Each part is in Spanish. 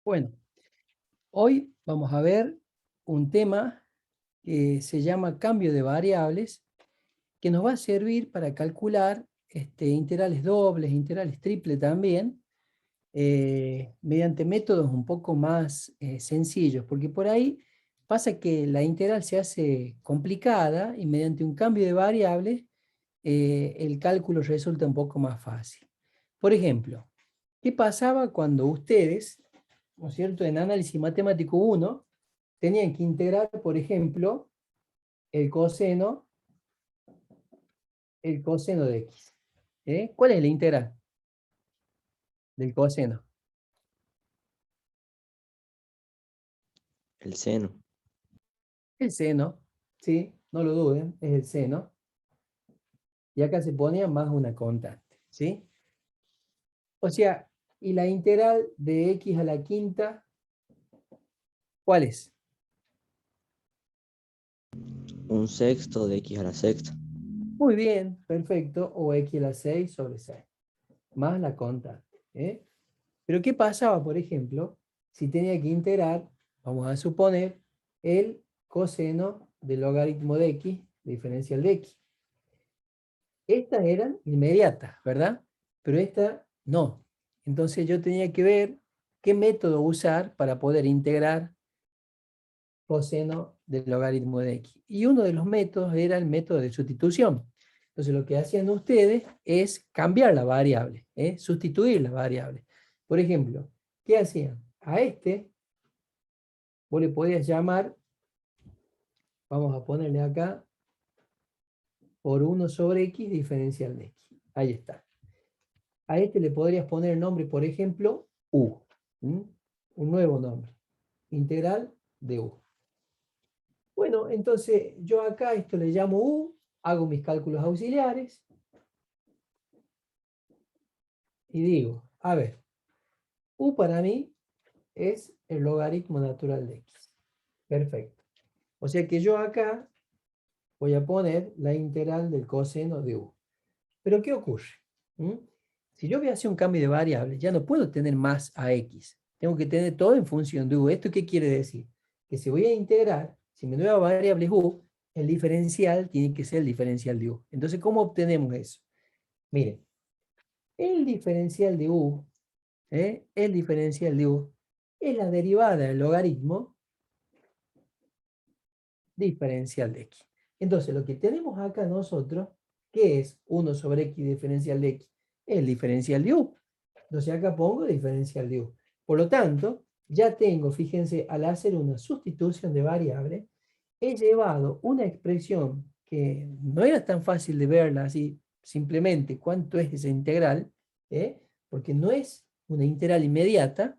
Bueno, hoy vamos a ver un tema que se llama cambio de variables, que nos va a servir para calcular integrales dobles, integrales triples también, mediante métodos un poco más sencillos, porque por ahí pasa que la integral se hace complicada y mediante un cambio de variables el cálculo resulta un poco más fácil. Por ejemplo, ¿qué pasaba cuando ustedes, ¿no es cierto?, en análisis matemático 1 tenían que integrar, por ejemplo, el coseno, el coseno de x? ¿Cuál es la integral del coseno? El seno. El seno, ¿sí? No lo duden, es el seno. Y acá se ponía más una constante, ¿sí? O sea, ¿y la integral de x a la quinta, cuál es? Un sexto de x a la sexta. Muy bien, perfecto. O x a la 6 sobre 6, más la constante. Pero ¿qué pasaba, por ejemplo, si tenía que integrar, vamos a suponer, el coseno del logaritmo de x, diferencial de x? Estas eran inmediatas, ¿verdad? Pero esta no. Entonces yo tenía que ver qué método usar para poder integrar coseno del logaritmo de x. Y uno de los métodos era el método de sustitución. Entonces lo que hacían ustedes es cambiar la variable, sustituir la variable. Por ejemplo, ¿qué hacían? A vos le podías llamar, vamos a ponerle acá, por 1 sobre x diferencial de x. Ahí está. A le podrías poner el nombre, por ejemplo, u. Un nuevo nombre. Integral de u. Bueno, entonces yo acá esto le llamo u, hago mis cálculos auxiliares y digo, a ver, u para mí es el logaritmo natural de x. Perfecto. O sea que yo acá voy a poner la integral del coseno de u. Pero ¿qué ocurre? Si yo voy a hacer un cambio de variable, ya no puedo tener más a x. Tengo que tener todo en función de u. ¿Esto qué quiere decir? Que si voy a integrar, si mi nueva variable es u, el diferencial tiene que ser el diferencial de u. Entonces, ¿cómo obtenemos eso? Miren, el diferencial de u, el diferencial de u, es la derivada del logaritmo diferencial de x. Entonces, lo que tenemos acá nosotros, ¿qué es 1 sobre x diferencial de x? El diferencial de u. Entonces, acá pongo diferencial de u. Por lo tanto, ya tengo, fíjense, al hacer una sustitución de variable, he llevado una expresión que no era tan fácil de verla así, simplemente cuánto es esa integral, porque no es una integral inmediata,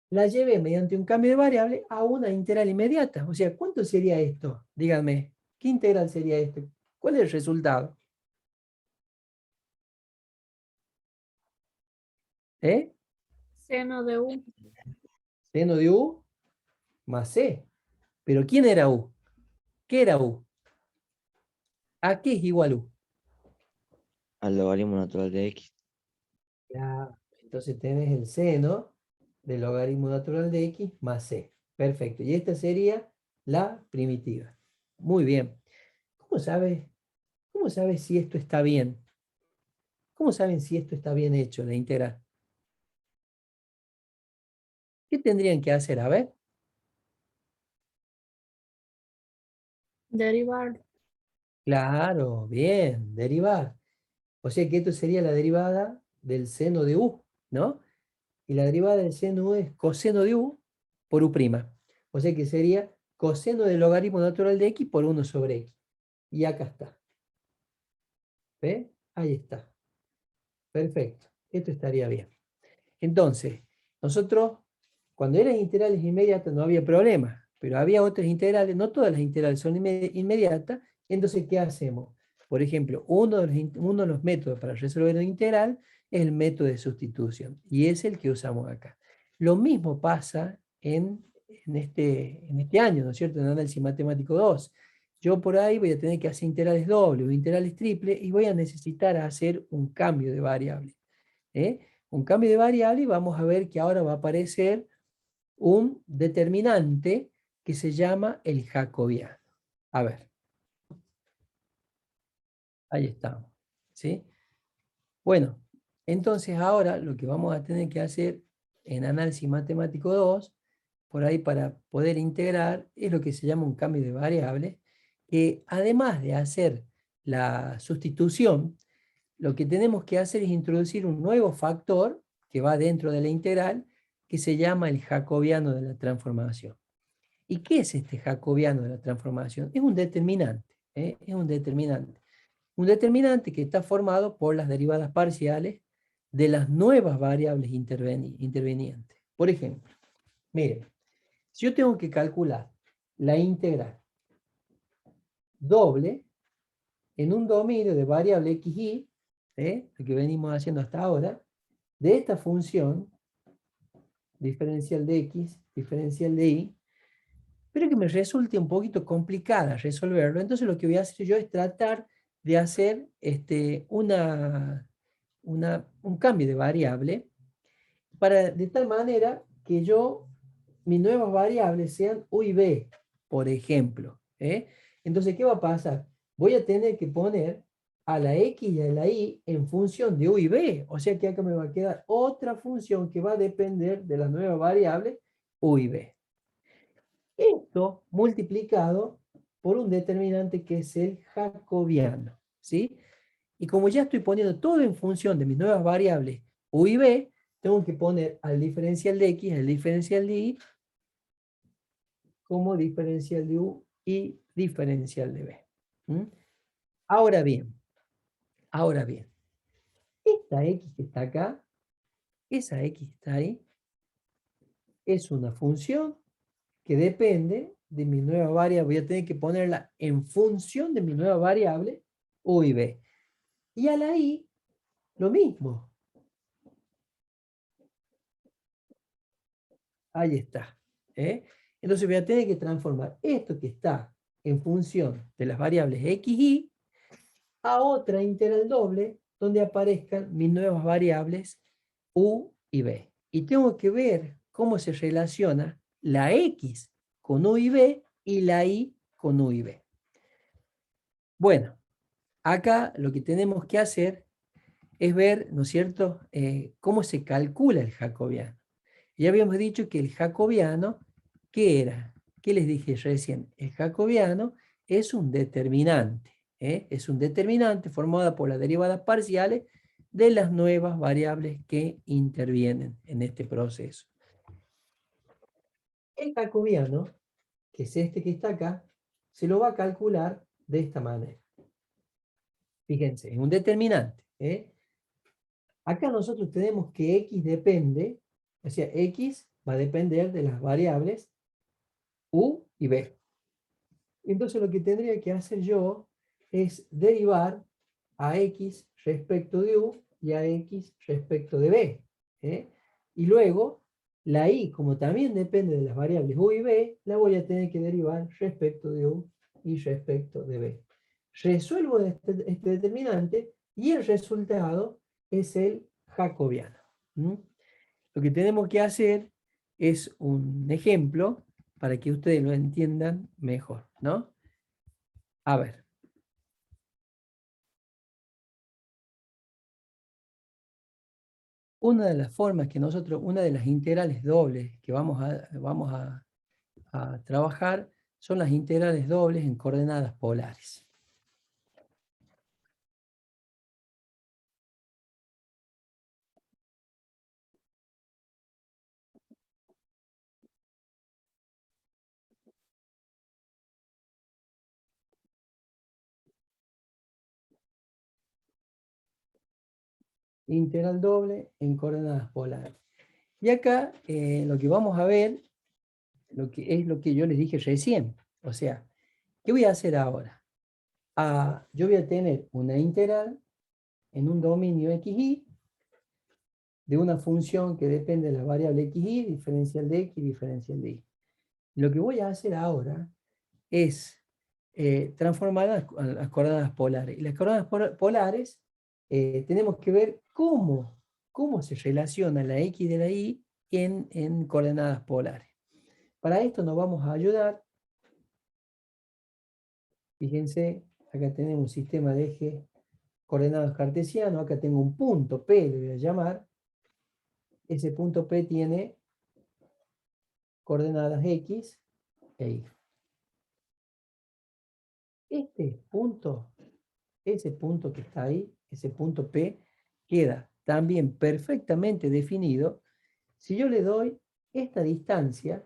la llevé mediante un cambio de variable a una integral inmediata. O sea, ¿cuánto sería esto? Díganme, ¿qué integral sería esto? ¿Cuál es el resultado? ¿Eh? Seno de U. Seno de u más c. ¿Pero quién era u? ¿Qué era u? ¿A qué es igual u? Al logaritmo natural de x. Ya, entonces tenés el seno del logaritmo natural de x más c. Perfecto. Y esta sería la primitiva. Muy bien. ¿Cómo sabes? ¿Cómo sabes si esto está bien? ¿Cómo saben si esto está bien hecho, la integral? ¿Qué tendrían que hacer? A ver. Derivar. Claro, bien, derivar. O sea que esto sería la derivada del seno de u, ¿no? Y la derivada del seno de u es coseno de u por u'. O sea que sería coseno del logaritmo natural de x por 1 sobre x. Y acá está. ¿Ve? Ahí está. Perfecto. Esto estaría bien. Entonces, nosotros, cuando eran integrales inmediatas no había problema, pero había otras integrales, no todas las integrales son inmediatas, entonces, ¿qué hacemos? Por ejemplo, uno de los métodos para resolver una integral es el método de sustitución, y es el que usamos acá. Lo mismo pasa en este año, ¿no es cierto?, en análisis matemático 2. Yo por ahí voy a tener que hacer integrales dobles o integrales triples y voy a necesitar hacer un cambio de variable. Un cambio de variable y vamos a ver que ahora va a aparecer un determinante que se llama el jacobiano. A ver. Ahí estamos. ¿Sí? Bueno, entonces ahora lo que vamos a tener que hacer en análisis matemático 2, por ahí para poder integrar, es lo que se llama un cambio de variable, que además de hacer la sustitución, lo que tenemos que hacer es introducir un nuevo factor que va dentro de la integral, que se llama el jacobiano de la transformación. ¿Y qué es este jacobiano de la transformación? Es un determinante, ¿eh? Es un determinante. Un determinante que está formado por las derivadas parciales de las nuevas variables intervenientes. Por ejemplo, miren, si yo tengo que calcular la integral doble en un dominio de variable x, y, lo que venimos haciendo hasta ahora, de esta función diferencial de x, diferencial de y, pero que me resulte un poquito complicada resolverlo, entonces lo que voy a hacer yo es tratar de hacer un cambio de variable de tal manera que mis nuevas variables sean u y b, por ejemplo. Entonces, ¿qué va a pasar? Voy a tener que poner a la x y a la y en función de u y b, o sea que acá me va a quedar otra función que va a depender de la nueva variable u y b. Esto multiplicado por un determinante que es el jacobiano, ¿sí? Y como ya estoy poniendo todo en función de mis nuevas variables u y b, tengo que poner al diferencial de x, al diferencial de y, como diferencial de u y diferencial de b. ¿Mm? Ahora bien, esta x que está acá, esa x que está ahí, es una función que depende de mi nueva variable. Voy a tener que ponerla en función de mi nueva variable u y b. Y a la y, lo mismo. Ahí está. ¿Eh? Entonces voy a tener que transformar esto que está en función de las variables x, y a otra integral doble donde aparezcan mis nuevas variables u y b. Y tengo que ver cómo se relaciona la x con u y b y la y con u y b. Bueno, acá lo que tenemos que hacer es ver, ¿no es cierto?, cómo se calcula el jacobiano. Ya habíamos dicho que el jacobiano, ¿qué era? ¿Qué les dije recién? El jacobiano es un determinante. Es un determinante formado por las derivadas parciales de las nuevas variables que intervienen en este proceso. El jacobiano, que es este que está acá, se lo va a calcular de esta manera. Fíjense, es un determinante. Acá nosotros tenemos que x depende, o sea, x va a depender de las variables u y b. Entonces lo que tendría que hacer yo es derivar a x respecto de u y a x respecto de b. Y luego la y, como también depende de las variables u y b, la voy a tener que derivar respecto de u y respecto de b. Resuelvo este determinante y el resultado es el jacobiano. Lo que tenemos que hacer es un ejemplo para que ustedes lo entiendan mejor, ¿no? A ver. Una de las formas que una de las integrales dobles que vamos a trabajar son las integrales dobles en coordenadas polares. Integral doble en coordenadas polares. Y acá lo que vamos a ver es lo que yo les dije recién. O sea, ¿qué voy a hacer ahora? Yo voy a tener una integral en un dominio xy de una función que depende de la variable xy, diferencial de x y diferencial de y. Lo que voy a hacer ahora es transformar las coordenadas polares. Y las coordenadas polares tenemos que ver cómo se relaciona la x de la y en coordenadas polares. Para esto nos vamos a ayudar. Fíjense, acá tenemos un sistema de eje coordenadas cartesiano. Acá tengo un punto P, le voy a llamar. Ese punto P tiene coordenadas X e Y. Este punto, ese punto que está ahí, ese punto P, queda también perfectamente definido si yo le doy esta distancia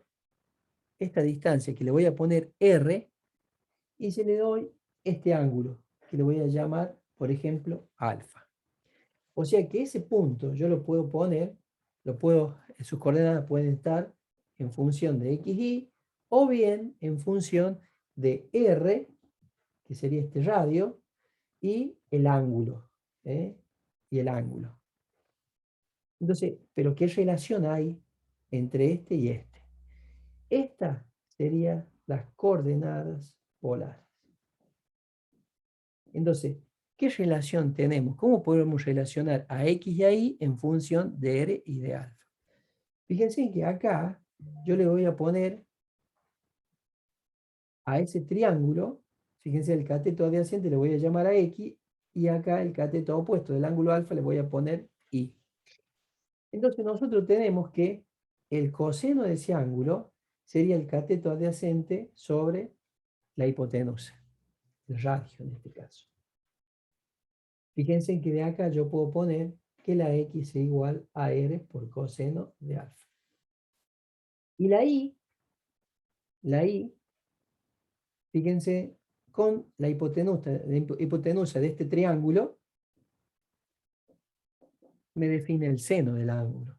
que le voy a poner R, y si le doy este ángulo, que le voy a llamar, por ejemplo, alfa. O sea que ese punto yo lo puedo poner, sus coordenadas pueden estar en función de x, y, o bien en función de R, que sería este radio, y el ángulo. ¿Eh? Y el ángulo. Entonces, ¿pero qué relación hay entre este y este? Estas serían las coordenadas polares. Entonces, ¿qué relación tenemos? ¿Cómo podemos relacionar a X y a Y en función de R y de alfa? Fíjense que acá yo le voy a poner a ese triángulo, fíjense el cateto adyacente le voy a llamar a X, y acá el cateto opuesto del ángulo alfa le voy a poner Y. Entonces nosotros tenemos que el coseno de ese ángulo sería el cateto adyacente sobre la hipotenusa, el radio en este caso. Fíjense que de acá yo puedo poner que la X es igual a R por coseno de alfa. Y la Y, fíjense, con la hipotenusa de este triángulo, me define el seno del ángulo.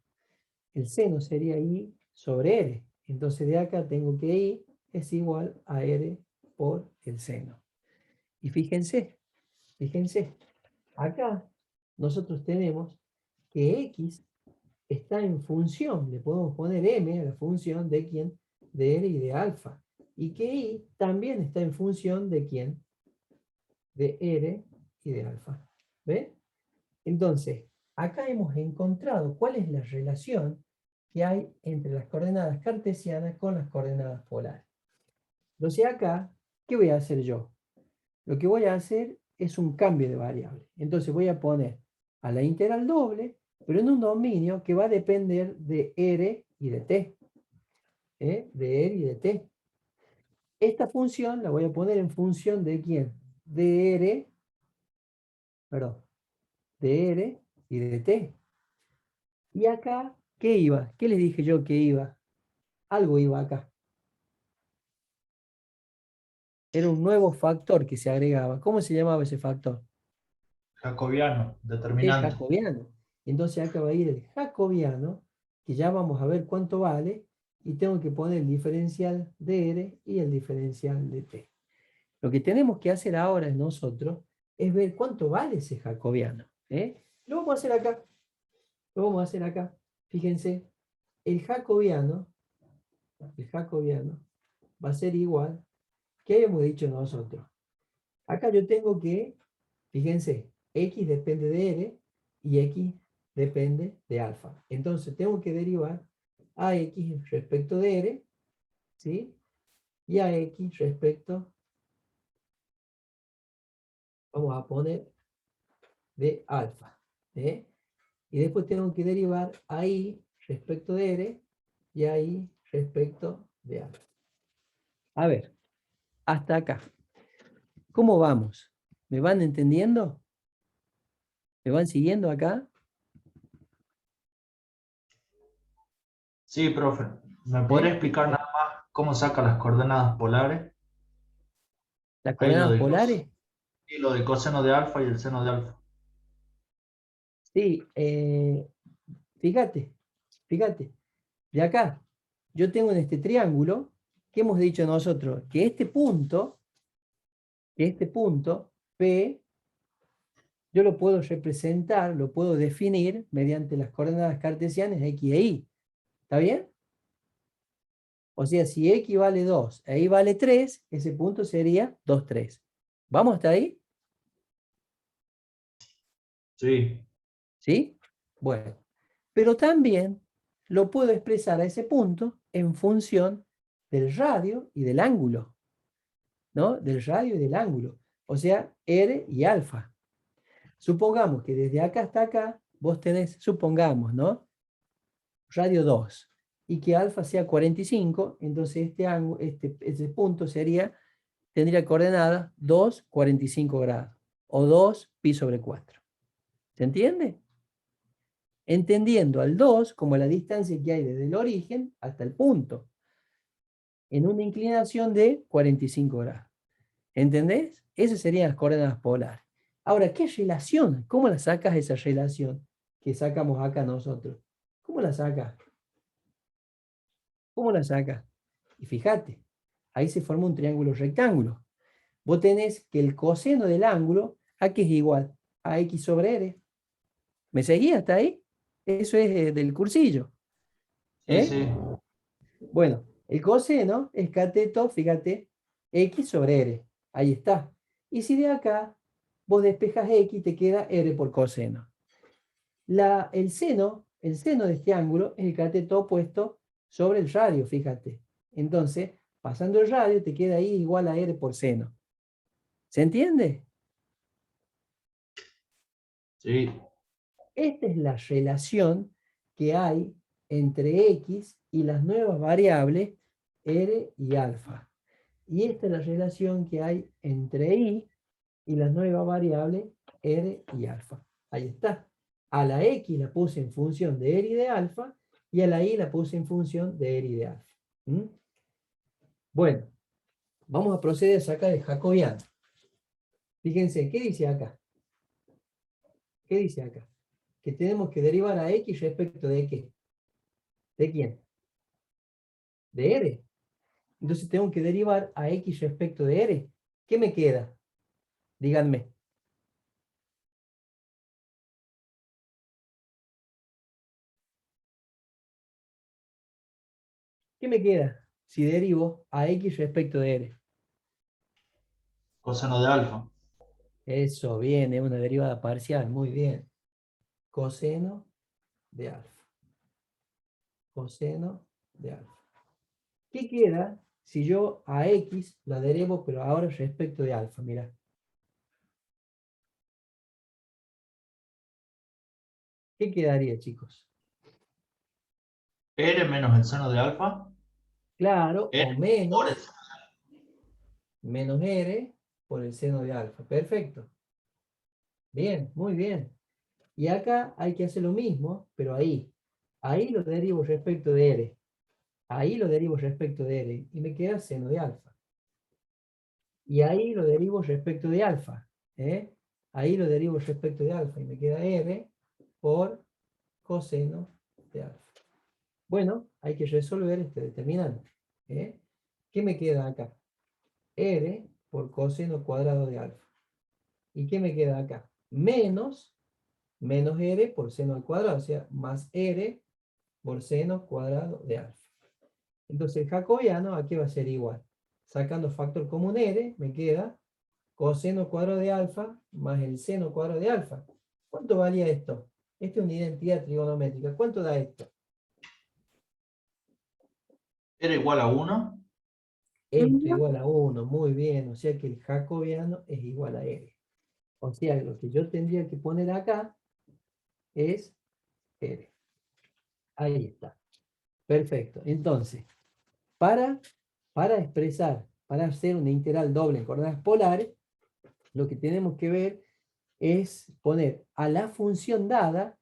El seno sería I sobre R. Entonces de acá tengo que I es igual a R por el seno. Y fíjense, acá nosotros tenemos que X está en función, le podemos poner M a la función de quién, de R y de alfa. Y que Y también está en función de quién, de R y de alfa. ¿Ve? Entonces, acá hemos encontrado cuál es la relación que hay entre las coordenadas cartesianas con las coordenadas polares. Entonces acá, ¿qué voy a hacer yo? Lo que voy a hacer es un cambio de variable. Entonces voy a poner a la integral doble, pero en un dominio que va a depender de R y de T. De R y de T. Esta función la voy a poner en función de quién? De R, perdón, de R y de T. Y acá, ¿qué iba? ¿Qué les dije yo que iba? Algo iba acá. Era un nuevo factor que se agregaba. ¿Cómo se llamaba ese factor? Jacobiano, El determinante. jacobiano. Entonces acá va a ir el jacobiano, que ya vamos a ver cuánto vale, y tengo que poner el diferencial de R y el diferencial de T. Lo que tenemos que hacer ahora nosotros es ver cuánto vale ese jacobiano. Lo vamos a hacer acá. Lo vamos a hacer acá. Fíjense, el jacobiano va a ser igual, ¿qué habíamos dicho nosotros? Acá yo tengo que, fíjense, X depende de R y X depende de alfa. Entonces tengo que derivar a X respecto de R, ¿sí? Y a X respecto, vamos a poner, de alfa. Y después tengo que derivar a Y respecto de R y a Y respecto de alfa. A ver, hasta acá. ¿Cómo vamos? ¿Me van entendiendo? ¿Me van siguiendo acá? Sí, profe. ¿Me ¿Eh? podría explicar nada más cómo saca las coordenadas polares? Las Ahí coordenadas polares. lo del coseno de alfa y el seno de alfa. Sí, fíjate, de acá, yo tengo en este triángulo, ¿qué hemos dicho nosotros? Que este punto, P, yo lo puedo representar, lo puedo definir mediante las coordenadas cartesianas X e Y. ¿Está bien? O sea, si X vale 2 e Y vale 3, ese punto sería 2, 3. ¿Vamos hasta ahí? Sí. ¿Sí? Bueno, pero también lo puedo expresar a ese punto en función del radio y del ángulo, ¿no? Del radio y del ángulo. O sea, R y alfa. Supongamos que desde acá hasta acá vos tenés, supongamos, ¿no? Radio 2 y que alfa sea 45, entonces ese punto tendría coordenada 2, 45 grados o 2 pi sobre 4. ¿Se entiende? Entendiendo al 2 como la distancia que hay desde el origen hasta el punto, en una inclinación de 45 grados. ¿Entendés? Esas serían las coordenadas polares. Ahora, ¿qué relación? ¿Cómo la sacas esa relación que sacamos acá nosotros? ¿Cómo la sacas? ¿Cómo la sacas? Y fíjate, ahí se forma un triángulo rectángulo. Vos tenés que el coseno del ángulo, ¿a qué es igual? A x sobre r. ¿Me seguís hasta ahí? Eso es del cursillo. Sí, sí. Bueno, el coseno es cateto, fíjate, x sobre r. Ahí está. Y si de acá vos despejas x, te queda r por coseno. El seno de este ángulo es el cateto opuesto sobre el radio, fíjate. Entonces, pasando el radio, te queda ahí igual a r por seno. ¿Se entiende? Sí. Esta es la relación que hay entre x y las nuevas variables r y alfa. Y esta es la relación que hay entre y las nuevas variables r y alfa. Ahí está. A la x la puse en función de r y de alfa, y a la y la puse en función de r y de alfa. ¿Mm? Bueno, vamos a proceder a sacar el jacobiano. Fíjense, ¿qué dice acá? ¿Qué dice acá? Que tenemos que derivar a x respecto de qué. ¿De quién? De r. Entonces tengo que derivar a x respecto de r. ¿Qué me queda? Díganme. ¿Qué me queda si derivo a x respecto de r? Coseno de alfa. Eso, bien, es una derivada parcial, muy bien. Coseno de alfa. Coseno de alfa. ¿Qué queda si yo a x la derivo, pero ahora respecto de alfa? Mira. ¿Qué quedaría, chicos? R menos el seno de alfa. Claro, o R por el menos r por el seno de alfa. Perfecto. Bien, muy bien. Y acá hay que hacer lo mismo, pero ahí. Ahí lo derivo respecto de r. Ahí lo derivo respecto de r. Y me queda seno de alfa. Y ahí lo derivo respecto de alfa. ¿Eh? Ahí lo derivo respecto de alfa. Y me queda r por coseno de alfa. Bueno, hay que resolver este determinante. ¿Eh? ¿Qué me queda acá? R por coseno cuadrado de alfa. ¿Y qué me queda acá? Menos r por seno al cuadrado, o sea, más r por seno cuadrado de alfa. Entonces el jacobiano aquí va a ser igual. Sacando factor común r, me queda coseno cuadrado de alfa más el seno cuadrado de alfa. ¿Cuánto valía esto? Esta es una identidad trigonométrica. ¿Cuánto da esto? R igual a 1. Esto igual a 1, muy bien. O sea que el jacobiano es igual a r. O sea, lo que yo tendría que poner acá es r. Ahí está. Perfecto. Entonces, para expresar, para hacer una integral doble en coordenadas polares, lo que tenemos que ver es poner a la función dada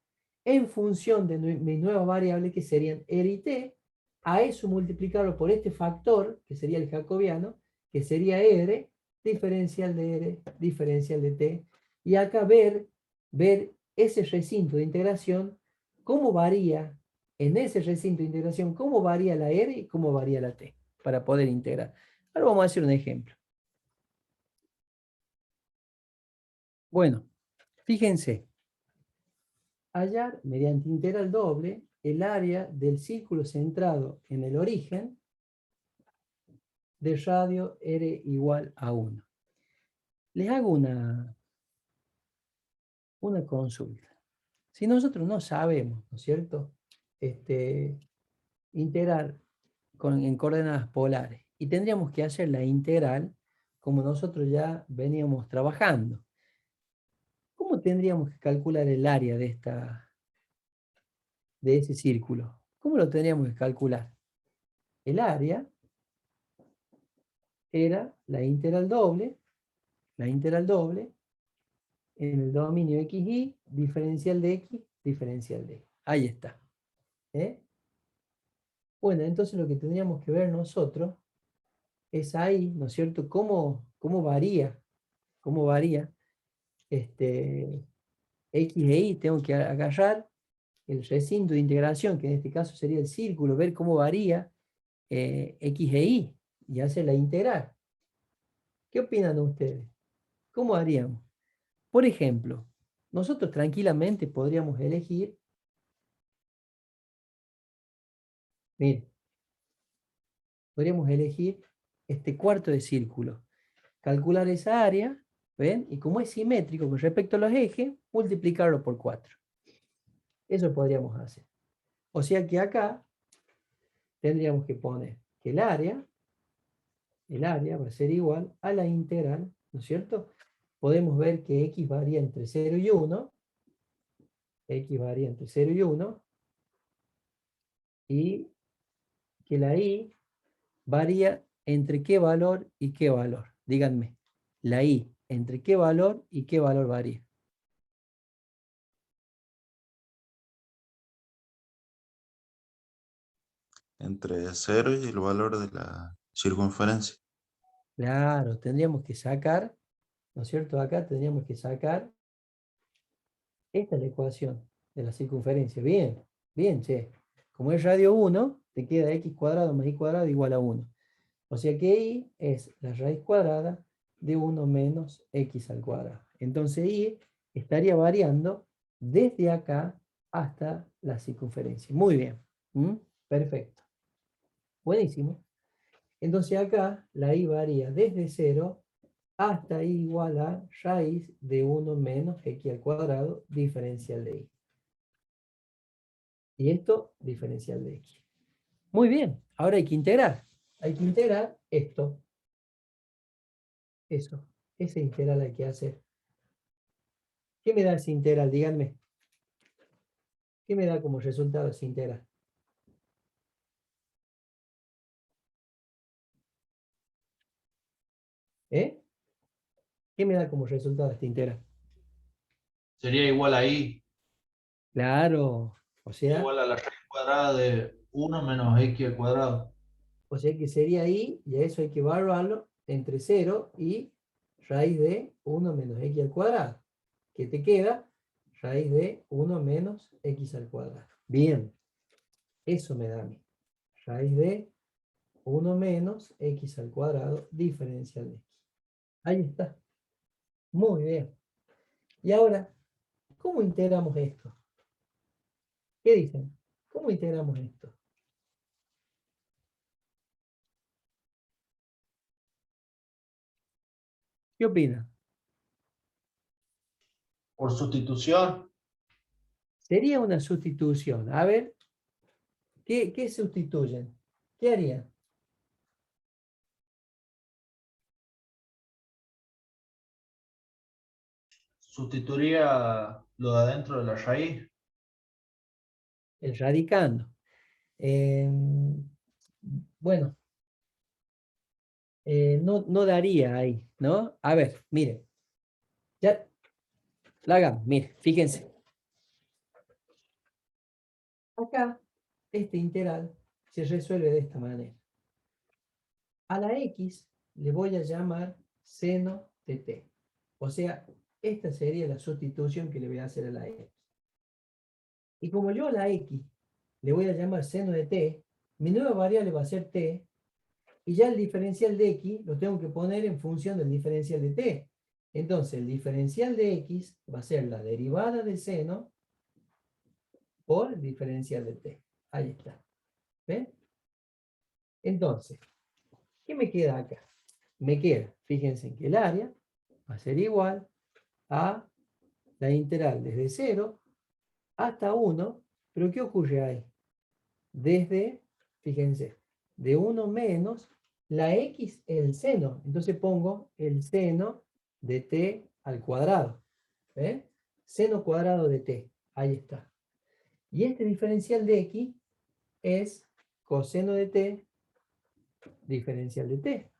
en función de mis nuevas variables que serían r y t, a eso multiplicarlo por este factor, que sería el jacobiano, que sería r, diferencial de r, diferencial de t, y acá ver ese recinto de integración, cómo varía, en ese recinto de integración, cómo varía la r y cómo varía la t, para poder integrar. Ahora vamos a hacer un ejemplo. Bueno, fíjense, hallar mediante integral doble el área del círculo centrado en el origen de radio r igual a 1. Les hago una consulta. Si nosotros no sabemos, ¿no es cierto? Integrar en coordenadas polares. Y tendríamos que hacer la integral como nosotros ya veníamos trabajando. ¿Cómo tendríamos que calcular el área de ese círculo? ¿Cómo lo tendríamos que calcular? El área era la integral doble en el dominio xy, diferencial de x, diferencial de y. Ahí está. ¿Eh? Bueno, entonces lo que tendríamos que ver nosotros es ahí, ¿no es cierto? ¿Cómo varía? ¿Cómo varía? X e y, tengo que agarrar el recinto de integración, que en este caso sería el círculo, ver cómo varía X e y hacer la integral. ¿Qué opinan ustedes? ¿Cómo haríamos? Por ejemplo, nosotros tranquilamente podríamos elegir, miren, podríamos elegir este cuarto de círculo, calcular esa área, ¿ven? Y como es simétrico con respecto a los ejes, multiplicarlo por 4. Eso podríamos hacer. O sea que acá tendríamos que poner que el área va a ser igual a la integral, ¿no es cierto? Podemos ver que x varía entre 0 y 1, x varía entre 0 y 1, y que la y varía entre qué valor y qué valor. Díganme, la y, ¿entre qué valor y qué valor varía? Entre 0 y el valor de la circunferencia. Claro, tendríamos que sacar, ¿no es cierto? Acá tendríamos que sacar, esta es la ecuación de la circunferencia. Bien, bien, che. Como es radio 1, te queda x cuadrado más y cuadrado igual a 1. O sea que y es la raíz cuadrada de 1 menos x al cuadrado. Entonces y estaría variando desde acá hasta la circunferencia. Muy bien. ¿Mm? Perfecto. Buenísimo. Entonces acá la y varía desde 0 hasta y igual a raíz de 1 menos x al cuadrado diferencial de y. Y esto, diferencial de x. Muy bien. Ahora hay que integrar. Hay que integrar esto. Eso. Esa integral hay que hacer. ¿Qué me da esa integral? Díganme. ¿Qué me da como resultado esa integral? ¿Eh? ¿Qué me da como resultado esta integral? Sería igual a y. Claro. O sea Igual a la raíz cuadrada de 1 menos x al cuadrado. que sería y a eso hay que evaluarlo entre 0 y raíz de 1 menos x al cuadrado. ¿Qué te queda? Raíz de 1 menos x al cuadrado. Bien. Eso me da a mí. Raíz de 1 menos x al cuadrado diferencial de x. Ahí está. Muy bien. Y ahora, ¿cómo integramos esto? ¿Qué dicen? ¿Cómo integramos esto? ¿Qué opinan? Por sustitución, Sería una sustitución. A ver, ¿qué sustituyen? ¿Qué harían? sustituiría lo de adentro de la raíz. El radicando. Bueno, no daría ahí, ¿no? A ver, miren. Ya, la hagamos, miren, fíjense. Acá, este integral se resuelve de esta manera. A la x le voy a llamar seno de t. O sea, esta sería la sustitución que le voy a hacer a la x. Y como yo a la x le voy a llamar seno de t, mi nueva variable va a ser t, y ya el diferencial de x lo tengo que poner en función del diferencial de t. Entonces, el diferencial de x va a ser la derivada de seno por el diferencial de t. Ahí está. ¿Ven? Entonces, ¿qué me queda acá? Me queda, fíjense que el área va a ser igual a la integral desde 0 hasta 1, pero ¿qué ocurre ahí? Desde, fíjense, de 1 menos la x es el seno. Entonces pongo el seno de t al cuadrado. ¿Ven? Seno cuadrado de t. Ahí está. Y este diferencial de x es coseno de t diferencial de t.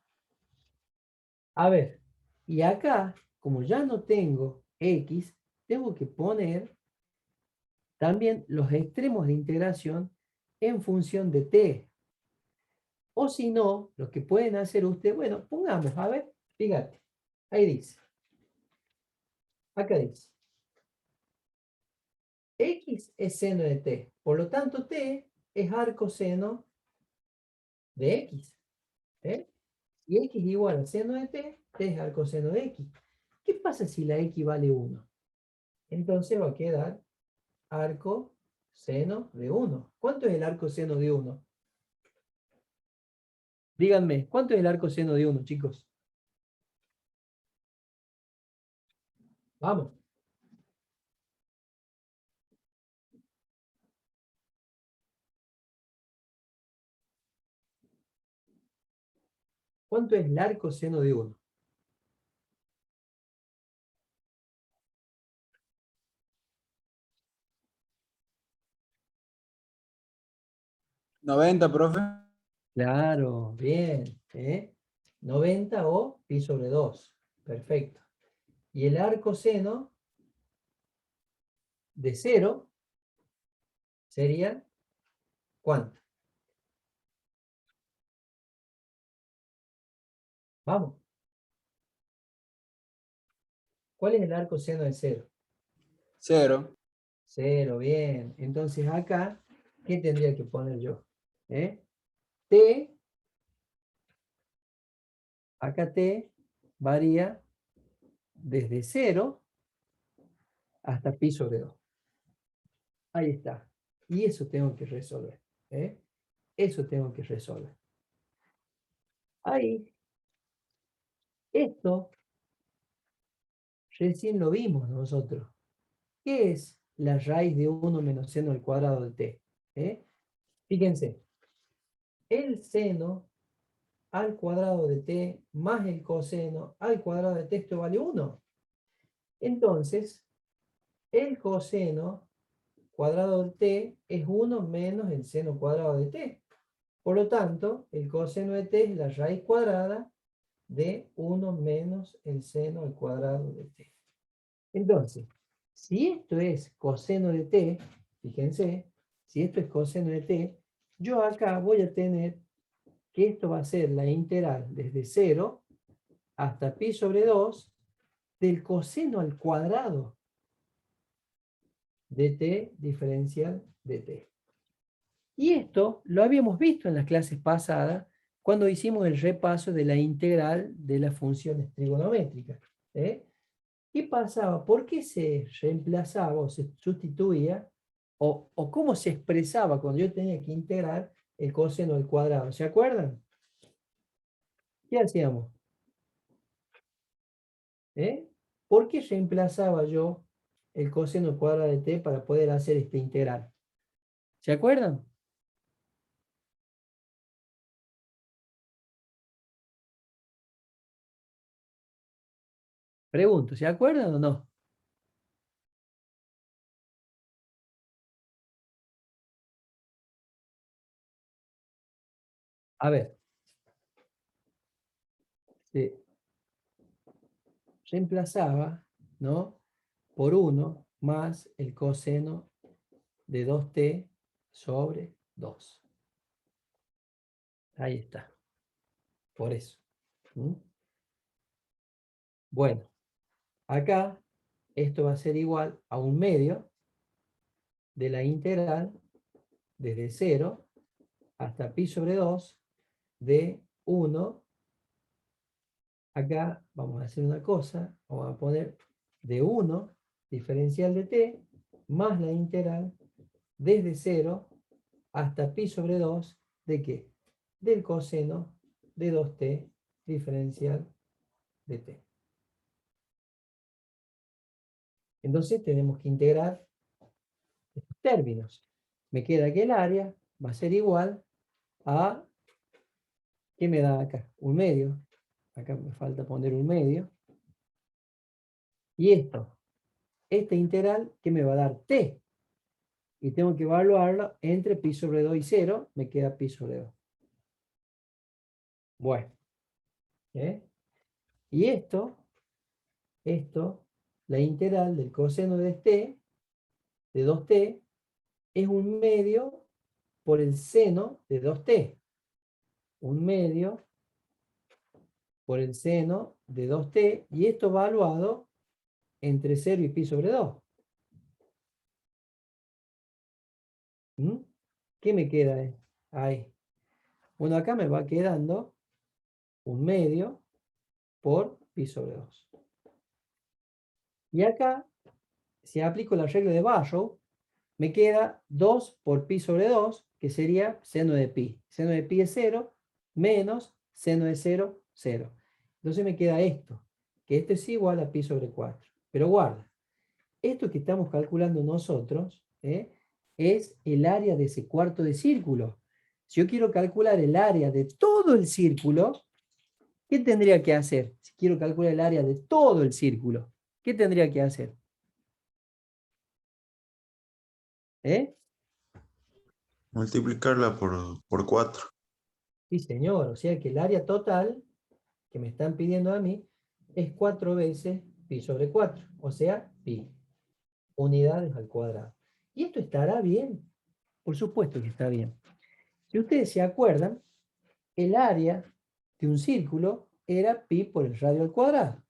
A ver, y acá, como ya no tengo x, tengo que poner también los extremos de integración en función de t. O si no, lo que pueden hacer ustedes, bueno, pongamos, a ver, fíjate, ahí dice, acá dice, x es seno de t, por lo tanto t es arcoseno de x. ¿Eh? Y x igual a seno de t, t es arcoseno de x. ¿Qué pasa si la x vale 1? Entonces va a quedar arco seno de 1. ¿Cuánto es el arco seno de 1? Díganme, ¿cuánto es el arco seno de 1, chicos? Vamos. ¿Cuánto es el arco seno de 1? ¿90, profe? Claro, bien. 90 o pi sobre 2. Perfecto. Y el arco seno de 0 sería ¿cuánto? Vamos. ¿Cuál es el arco seno de 0? 0. 0, bien. Entonces acá, ¿qué tendría que poner yo? T, acá T varía desde 0 hasta pi sobre 2. Ahí está. Y eso tengo que resolver. Eso tengo que resolver. Ahí, esto recién lo vimos nosotros. ¿Qué es la raíz de 1 menos seno al cuadrado de t? Fíjense, el seno al cuadrado de t más el coseno al cuadrado de t, esto vale 1. Entonces, el coseno cuadrado de t es 1 menos el seno cuadrado de t. Por lo tanto, el coseno de t es la raíz cuadrada de 1 menos el seno al cuadrado de t. Entonces, si esto es coseno de t, fíjense, si esto es coseno de t, yo acá voy a tener que esto va a ser la integral desde 0 hasta pi sobre 2 del coseno al cuadrado de t diferencial de t. Y esto lo habíamos visto en las clases pasadas cuando hicimos el repaso de la integral de las funciones trigonométricas. ¿Qué pasaba? ¿Por qué se reemplazaba o se sustituía? ¿O cómo se expresaba cuando yo tenía que integrar el coseno al cuadrado? ¿Se acuerdan? ¿Qué hacíamos? ¿Por qué reemplazaba yo el coseno al cuadrado de t para poder hacer esta integral? ¿Se acuerdan? Pregunto, ¿se acuerdan o no? A ver. Se reemplazaba, ¿no? Por 1 más el coseno de 2t sobre 2. Ahí está. Por eso. ¿Mm? Bueno, acá esto va a ser igual a 1/2 de la integral desde 0 hasta pi sobre 2 de 1. Acá vamos a hacer una cosa, vamos a poner de 1 diferencial de t más la integral desde 0 hasta pi sobre 2 ¿de qué? Del coseno de 2t diferencial de t. Entonces tenemos que integrar estos términos. Me queda que el área va a ser igual a ¿Qué me da acá? Un medio. Acá me falta poner un medio. Y esto, este integral, ¿qué me va a dar? T. Y tengo que evaluarlo entre pi sobre 2 y 0. Me queda pi sobre 2. Bueno. ¿Eh? Y esto, la integral del coseno de t, de 2t, es un medio por el seno de 2t. Un medio por el seno de 2t, y esto evaluado entre 0 y pi sobre 2. ¿Mm? ¿Qué me queda ahí? Bueno, acá me va quedando un medio por pi sobre 2. Y acá, si aplico la regla de Barrow, me queda 2 por pi sobre 2, que sería seno de pi. Seno de pi es 0, menos seno de 0, 0. Entonces me queda esto, que esto es igual a pi sobre 4. Pero guarda, esto que estamos calculando nosotros, es el área de ese cuarto de círculo. Si yo quiero calcular el área de todo el círculo, ¿qué tendría que hacer? Si quiero calcular el área de todo el círculo, ¿qué tendría que hacer? Multiplicarla por 4. Sí, señor. O sea que el área total que me están pidiendo a mí es 4 veces pi sobre 4. O sea, pi. Unidades al cuadrado. ¿Y esto estará bien? Por supuesto que está bien. Si ustedes se acuerdan, el área de un círculo era pi por el radio al cuadrado.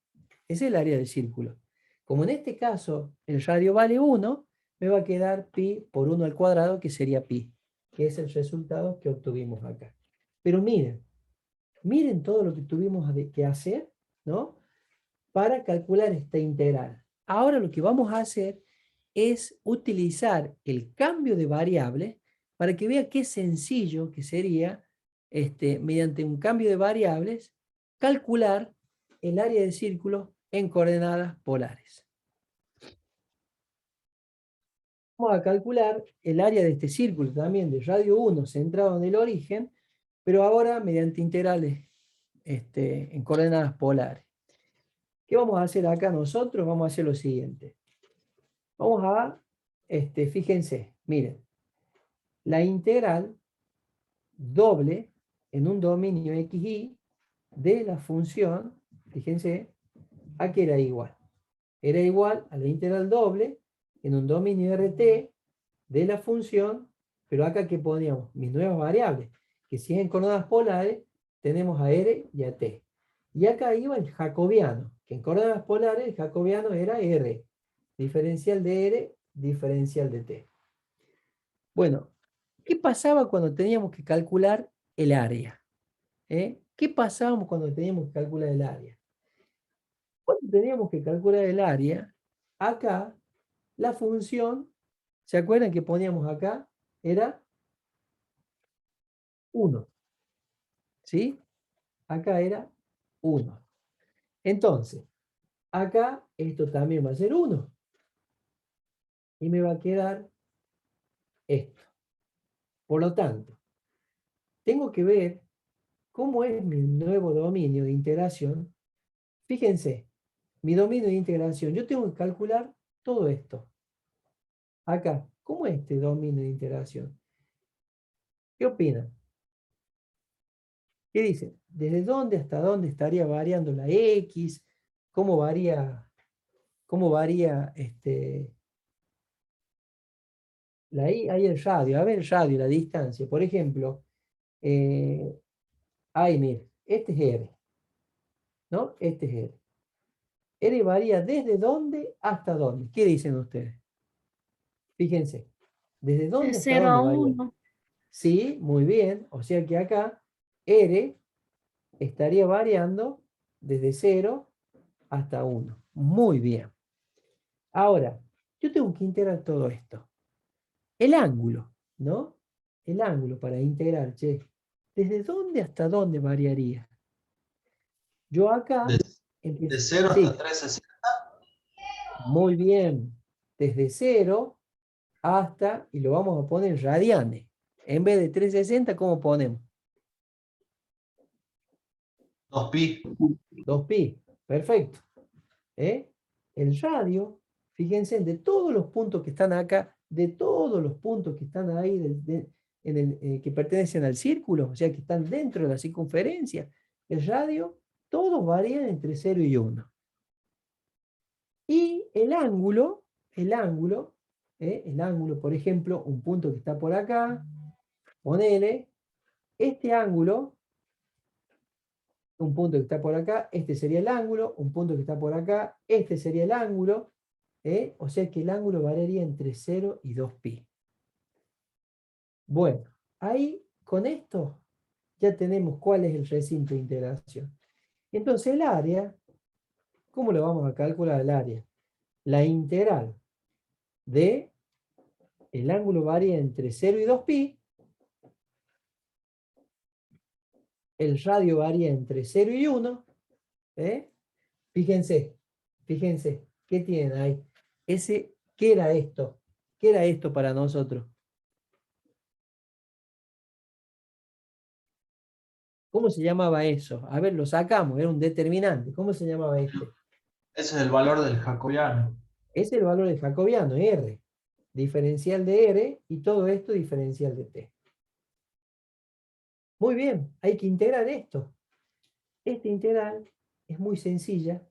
Ese es el área del círculo. Como en este caso el radio vale 1, me va a quedar pi por 1 al cuadrado, que sería pi, que es el resultado que obtuvimos acá. Pero miren todo lo que tuvimos que hacer, ¿no? Para calcular esta integral. Ahora lo que vamos a hacer es utilizar el cambio de variable para que vea qué sencillo que sería, mediante un cambio de variables, calcular el área del círculo en coordenadas polares. Vamos a calcular el área de este círculo también de radio 1 centrado en el origen, pero ahora mediante integrales en coordenadas polares. ¿Qué vamos a hacer acá nosotros? Vamos a hacer lo siguiente. Vamos a, fíjense, miren, la integral doble en un dominio xy de la función, fíjense, ¿a qué era igual? Era igual a la integral doble en un dominio RT de la función, pero acá que poníamos mis nuevas variables, que si es en coordenadas polares, tenemos a R y a T. Y acá iba el jacobiano, que en coordenadas polares el jacobiano era R, diferencial de R, diferencial de T. Bueno, ¿qué pasaba cuando teníamos que calcular el área? ¿Qué pasábamos cuando teníamos que calcular el área? Cuando teníamos que calcular el área, acá la función, ¿se acuerdan que poníamos acá? Era 1. ¿Sí? Acá era 1. Entonces, acá esto también va a ser 1. Y me va a quedar esto. Por lo tanto, tengo que ver cómo es mi nuevo dominio de integración. Fíjense, mi dominio de integración, yo tengo que calcular todo esto. Acá, ¿cómo es este dominio de integración? ¿Qué opinan? ¿Qué dicen? ¿Desde dónde hasta dónde estaría variando la X? ¿Cómo varía la Y? Ahí el radio, a ver el radio, la distancia. Por ejemplo, ahí mire, este es R, ¿no? Este es R. R varía desde dónde hasta dónde. ¿Qué dicen ustedes? Fíjense, ¿desde De dónde hasta 0 dónde a varía? 1. Sí, muy bien. O sea que acá R estaría variando desde 0 hasta 1. Muy bien. Ahora, yo tengo que integrar todo esto. El ángulo, ¿no? El ángulo para integrar, che. ¿Desde dónde hasta dónde variaría? Yo acá De empiezo. 0 Sí, hasta 360. muy bien. Desde 0 hasta, y lo vamos a poner en radianes. En vez de 360, ¿cómo ponemos? 2pi. 2pi, perfecto. El radio, fíjense, de todos los puntos que están acá, de todos los puntos que están ahí, que pertenecen al círculo, o sea, que están dentro de la circunferencia, el radio, todos varían entre 0 y 1. Y el ángulo, por ejemplo, un punto que está por acá, ponele, este ángulo, un punto que está por acá, este sería el ángulo, un punto que está por acá, este sería el ángulo, o sea que el ángulo variaría entre 0 y 2pi. Bueno, ahí con esto ya tenemos cuál es el recinto de integración. Entonces el área, ¿cómo lo vamos a calcular el área? La integral de el ángulo varía entre 0 y 2pi, el radio varía entre 0 y 1, Fíjense, ¿qué tienen ahí? ¿Qué era esto? ¿Qué era esto para nosotros? ¿Cómo se llamaba eso? A ver, lo sacamos, era un determinante. ¿Cómo se llamaba este? Ese es el valor del jacobiano. Es el valor del jacobiano, R. Diferencial de R y todo esto diferencial de T. Muy bien, hay que integrar esto. Esta integral es muy sencilla.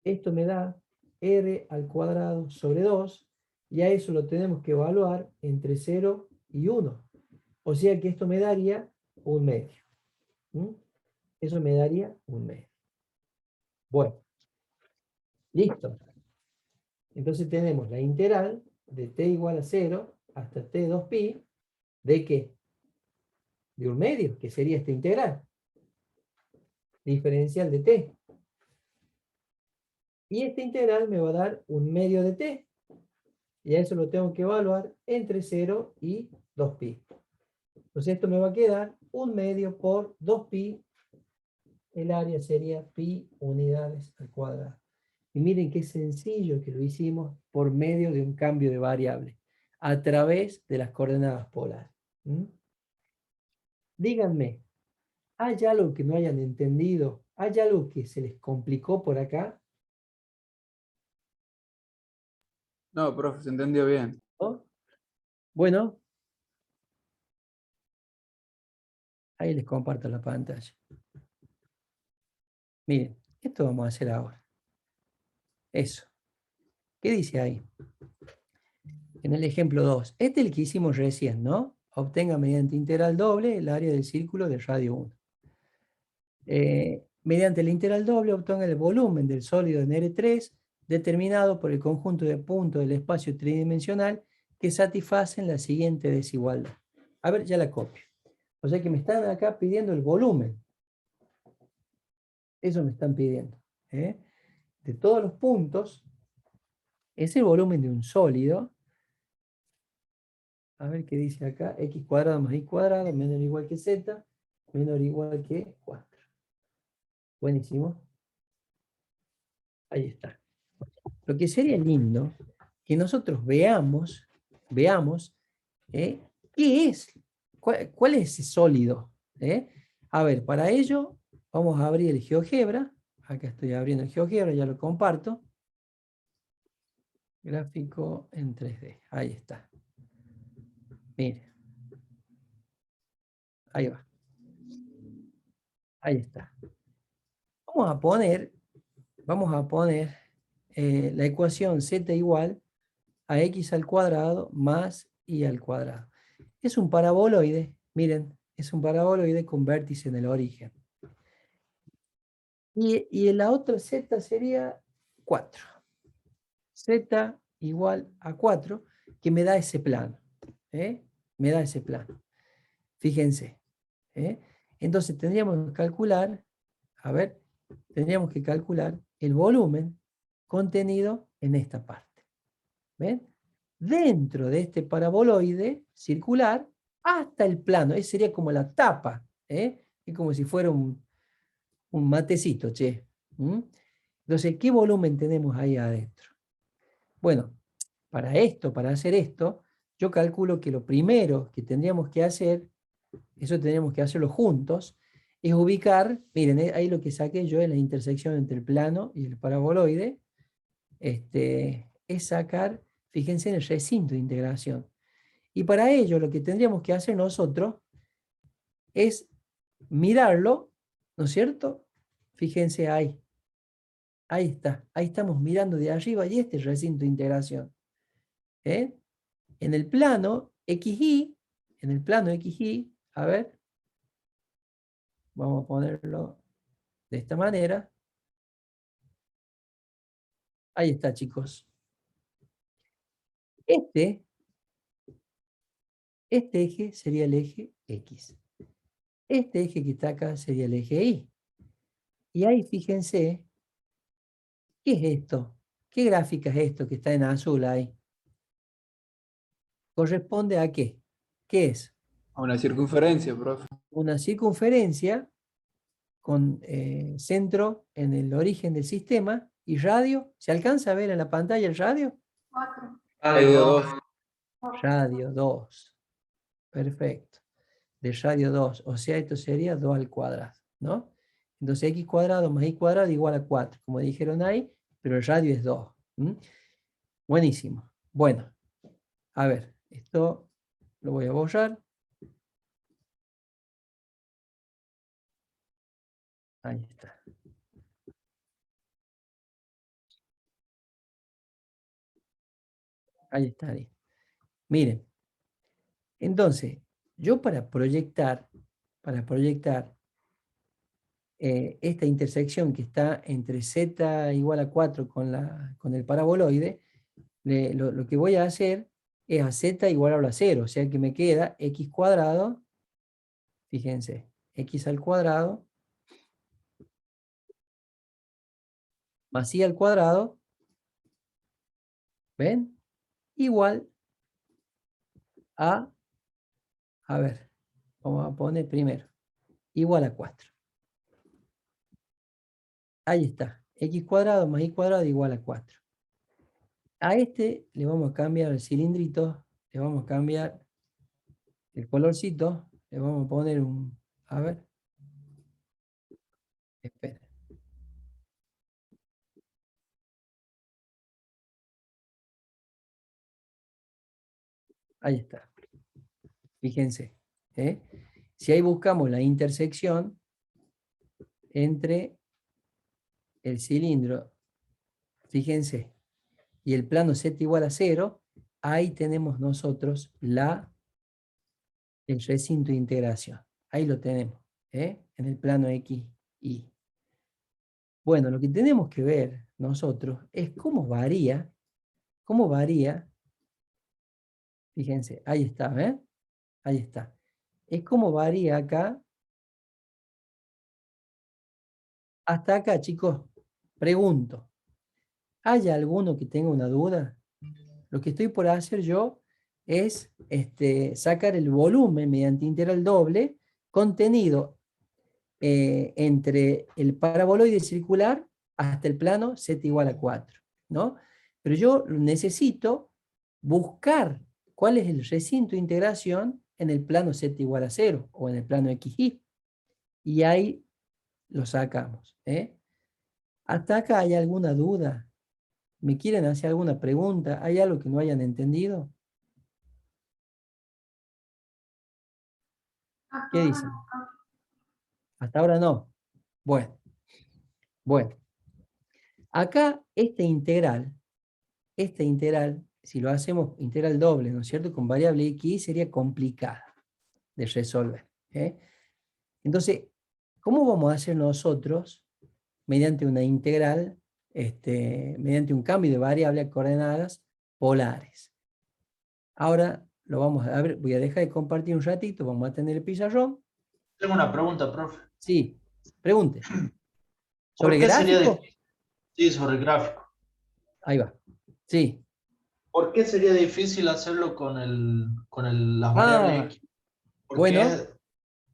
Esto me da R al cuadrado sobre 2, y a eso lo tenemos que evaluar entre 0 y 1. O sea que esto me daría un medio. Eso me daría un medio. Bueno, listo. Entonces tenemos la integral de t igual a 0 hasta t 2pi, ¿de qué? De un medio, que sería esta integral. Diferencial de t. Y esta integral me va a dar un medio de t. Y a eso lo tengo que evaluar entre 0 y 2pi. Entonces esto me va a quedar un medio por 2pi. El área sería pi unidades al cuadrado. Y miren qué sencillo que lo hicimos por medio de un cambio de variable, a través de las coordenadas polares. Díganme, ¿hay algo que no hayan entendido? ¿Hay algo que se les complicó por acá? No, profe, se entendió bien. ¿No? Bueno, ahí les comparto la pantalla. Miren, esto vamos a hacer ahora. Eso. ¿Qué dice ahí? En el ejemplo 2. Este es el que hicimos recién, ¿no? Obtenga mediante integral doble el área del círculo de radio 1. Mediante la integral doble obtenga el volumen del sólido en R3 determinado por el conjunto de puntos del espacio tridimensional que satisfacen la siguiente desigualdad. A ver, ya la copio. O sea que me están acá pidiendo el volumen. Eso me están pidiendo. De todos los puntos, es el volumen de un sólido. A ver qué dice acá. X cuadrado más Y cuadrado menor o igual que Z, menor o igual que 4. Buenísimo. Ahí está. Lo que sería lindo que nosotros veamos qué es, cuál es ese sólido. A ver, para ello vamos a abrir el GeoGebra. Acá estoy abriendo el GeoGebra, ya lo comparto. Gráfico en 3D. Ahí está. Mire. Ahí va. Ahí está. Vamos a poner la ecuación z igual a x al cuadrado más y al cuadrado. Es un paraboloide, miren, es un paraboloide con vértice en el origen. Y la otra z sería 4. Z igual a 4, que me da ese plano. Me da ese plano. Fíjense. Entonces tendríamos que calcular, tendríamos que calcular el volumen contenido en esta parte. ¿Ven? Dentro de este paraboloide circular hasta el plano. Esa sería como la tapa. Es como si fuera un matecito, che. Entonces, ¿qué volumen tenemos ahí adentro? Bueno, para hacer esto, yo calculo que lo primero que tendríamos que hacer, eso tendríamos que hacerlo juntos, es ubicar, miren, ahí lo que saqué yo es la intersección entre el plano y el paraboloide, es sacar, fíjense en el recinto de integración. Y para ello lo que tendríamos que hacer nosotros es mirarlo, ¿no es cierto? Fíjense ahí. Ahí está. Ahí estamos mirando de arriba y este es el recinto de integración. ¿Eh? En el plano XY, a ver, vamos a ponerlo de esta manera. Ahí está, chicos. Este eje sería el eje X. Este eje que está acá sería el eje Y. Y ahí fíjense, ¿qué es esto? ¿Qué gráfica es esto que está en azul ahí? ¿Corresponde a qué? ¿Qué es? A una circunferencia, profe. Una circunferencia con centro en el origen del sistema y radio. ¿Se alcanza a ver en la pantalla el radio? 4. Radio 2. Radio 2. Perfecto. De radio 2. O sea, esto sería 2 al cuadrado, ¿no? Entonces x cuadrado más y cuadrado igual a 4, como dijeron ahí, pero el radio es 2. Buenísimo. Bueno, a ver, esto lo voy a borrar. Ahí está. Ahí está. Ahí. Miren. Entonces, yo para proyectar esta intersección que está entre z igual a 4 con el paraboloide, lo que voy a hacer es a z igual a 0, o sea que me queda x cuadrado, fíjense, x al cuadrado, más y al cuadrado, ¿ven? Igual a ver, vamos a poner primero, igual a 4. Ahí está, x cuadrado más y cuadrado igual a 4. A este le vamos a cambiar el cilindrito, le vamos a cambiar el colorcito, le vamos a poner un, a ver, espera. Ahí está. Fíjense. ¿Eh? Si ahí buscamos la intersección entre el cilindro, fíjense, y el plano z igual a 0, ahí tenemos nosotros el recinto de integración. Ahí lo tenemos, en el plano X, Y. Bueno, lo que tenemos que ver nosotros es cómo varía, fíjense, ahí está, ¿ven? Ahí está. Es cómo varía acá. Hasta acá, chicos, pregunto, ¿hay alguno que tenga una duda? Lo que estoy por hacer yo es sacar el volumen mediante integral doble contenido entre el paraboloide circular hasta el plano z igual a 4, ¿no? Pero yo necesito buscar cuál es el recinto de integración en el plano z igual a 0 o en el plano xy. Y ahí lo sacamos. ¿Hasta acá hay alguna duda? ¿Me quieren hacer alguna pregunta? ¿Hay algo que no hayan entendido? ¿Qué dicen? Hasta ahora no. Bueno. Acá esta integral, si lo hacemos integral doble, ¿no es cierto? Con variable x sería complicada de resolver. Entonces, ¿cómo vamos a hacer nosotros mediante una integral, mediante un cambio de variable a coordenadas polares? Ahora lo vamos a ver, voy a dejar de compartir un ratito, vamos a tener el pizarrón. Tengo una pregunta, profe. Sí, pregunte. ¿Por ¿Sobre qué sería gráfico? difícil? Sí, sobre el gráfico. Ahí va. Sí. ¿Por qué sería difícil hacerlo las variables X? Porque Bueno,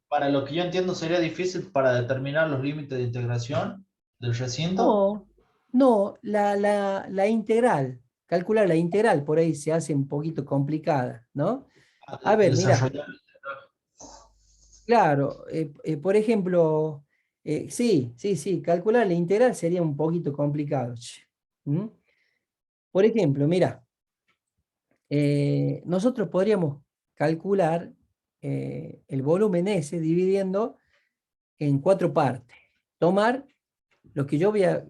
para lo que yo entiendo sería difícil para determinar los límites de integración del recinto. no, la integral, calcular la integral por ahí se hace un poquito complicada, ¿no? A ver, mira, Desarrollar. Claro, por ejemplo, sí, calcular la integral sería un poquito complicado. Che. ¿Mm? Por ejemplo, mira, nosotros podríamos calcular el volumen S dividiendo en 4 partes. Tomar lo que yo voy a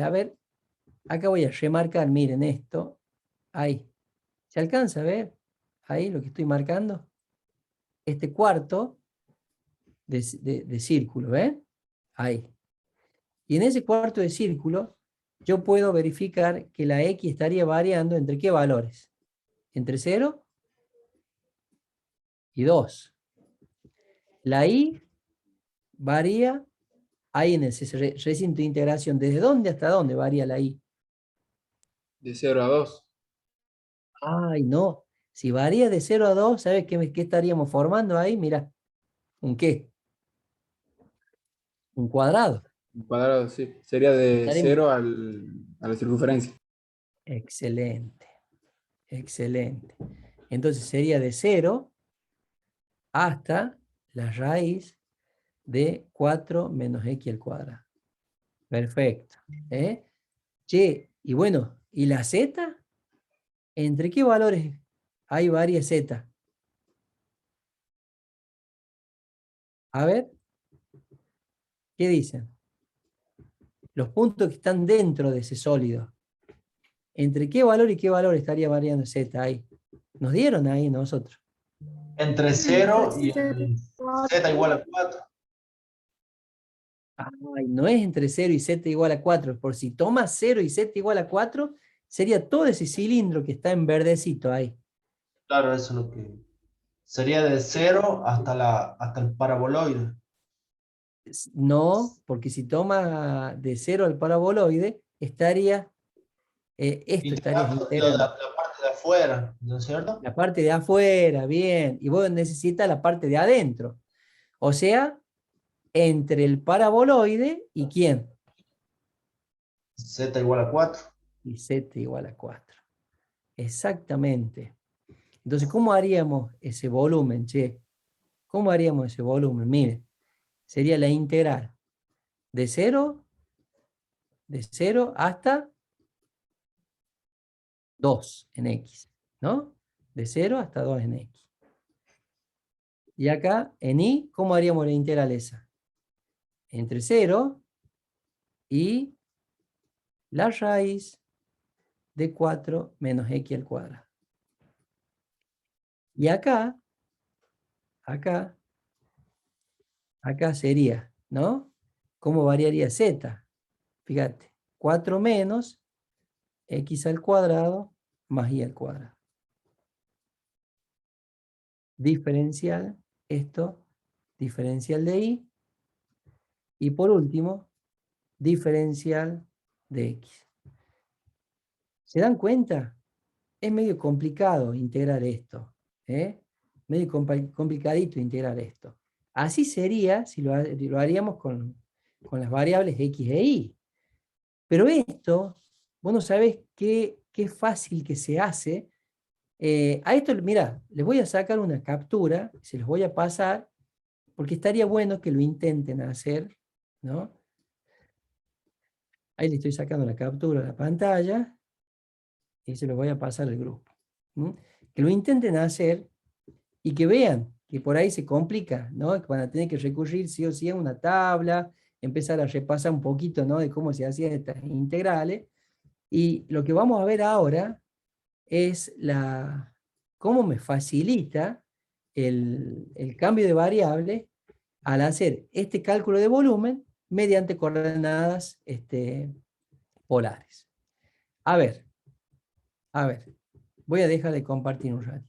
ver, acá voy a remarcar, miren esto, ahí. ¿Se alcanza a ver? Ahí lo que estoy marcando. Este cuarto de círculo, ¿ven? Ahí. Y en ese cuarto de círculo, yo puedo verificar que la X estaría variando entre qué valores. Entre 0 y 2. La Y varía ahí en ese recinto de integración. ¿Desde dónde hasta dónde varía la Y? De 0 a 2. Ay, no. Si varía de 0 a 2, ¿sabes qué estaríamos formando ahí? Mira, ¿un qué? Un cuadrado. Un cuadrado, sí. Sería de Estaremos... 0 a la circunferencia. Excelente, excelente. Entonces sería de 0 hasta la raíz de 4 menos x al cuadrado. Perfecto. ¿Eh? Che, y bueno, ¿y la z? ¿Entre qué valores hay varias z? A ver, ¿qué dicen? Los puntos que están dentro de ese sólido. ¿Entre qué valor y qué valor estaría variando z ahí? Nos dieron ahí nosotros. Entre Entre 0 y 0 el y z 4. igual a 4. Ay, no es entre 0 y z igual a 4. Por si tomas 0 y z igual a 4, sería todo ese cilindro que está en verdecito ahí. Claro, eso es lo que sería de 0 hasta el paraboloide. No, porque si toma de 0 al paraboloide, estaría, esto estarías Integrando integrando. la parte de afuera, ¿no es cierto? La parte de afuera, bien, y vos necesitas la parte de adentro. O sea, entre el paraboloide y ¿quién? Z igual a 4. Y z igual a 4. Exactamente. Entonces, ¿cómo haríamos ese volumen, che? ¿Cómo haríamos ese volumen? Mire, sería la integral de 0 hasta 2 en x, ¿no? De 0 hasta 2 en x. Y acá, en y, ¿cómo haríamos la integral esa? Entre 0 y la raíz de 4 menos x al cuadrado. Y acá, acá sería, ¿no? ¿Cómo variaría z? Fíjate, 4 menos x al cuadrado más y al cuadrado. Diferencial, esto, diferencial de y. Y por último, diferencial de x. ¿Se dan cuenta? Es medio complicado integrar esto. Medio complicadito integrar esto. Así sería si lo haríamos con las variables x e y. Pero esto, vos no sabés qué fácil que se hace. A esto, mira, les voy a sacar una captura, se los voy a pasar, porque estaría bueno que lo intenten hacer, ¿no? Ahí le estoy sacando la captura a la pantalla y se los voy a pasar al grupo. ¿M? Que lo intenten hacer y que vean que por ahí se complica, ¿no? Que van a tener que recurrir sí o sí a una tabla, empezar a repasar un poquito, ¿no? De cómo se hacían estas integrales. Y lo que vamos a ver ahora es cómo me facilita el cambio de variable al hacer este cálculo de volumen mediante coordenadas polares. A ver, a ver, voy a dejar de compartir un rato.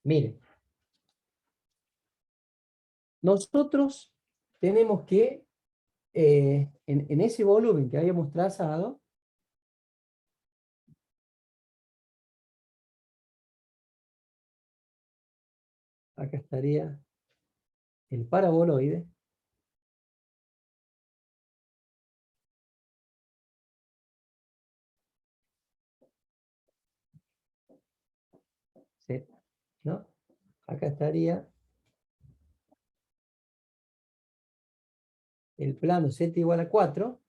Miren, nosotros tenemos que, en ese volumen que habíamos trazado, acá estaría el paraboloide, Z, ¿no? Acá estaría el plano Z igual a 4.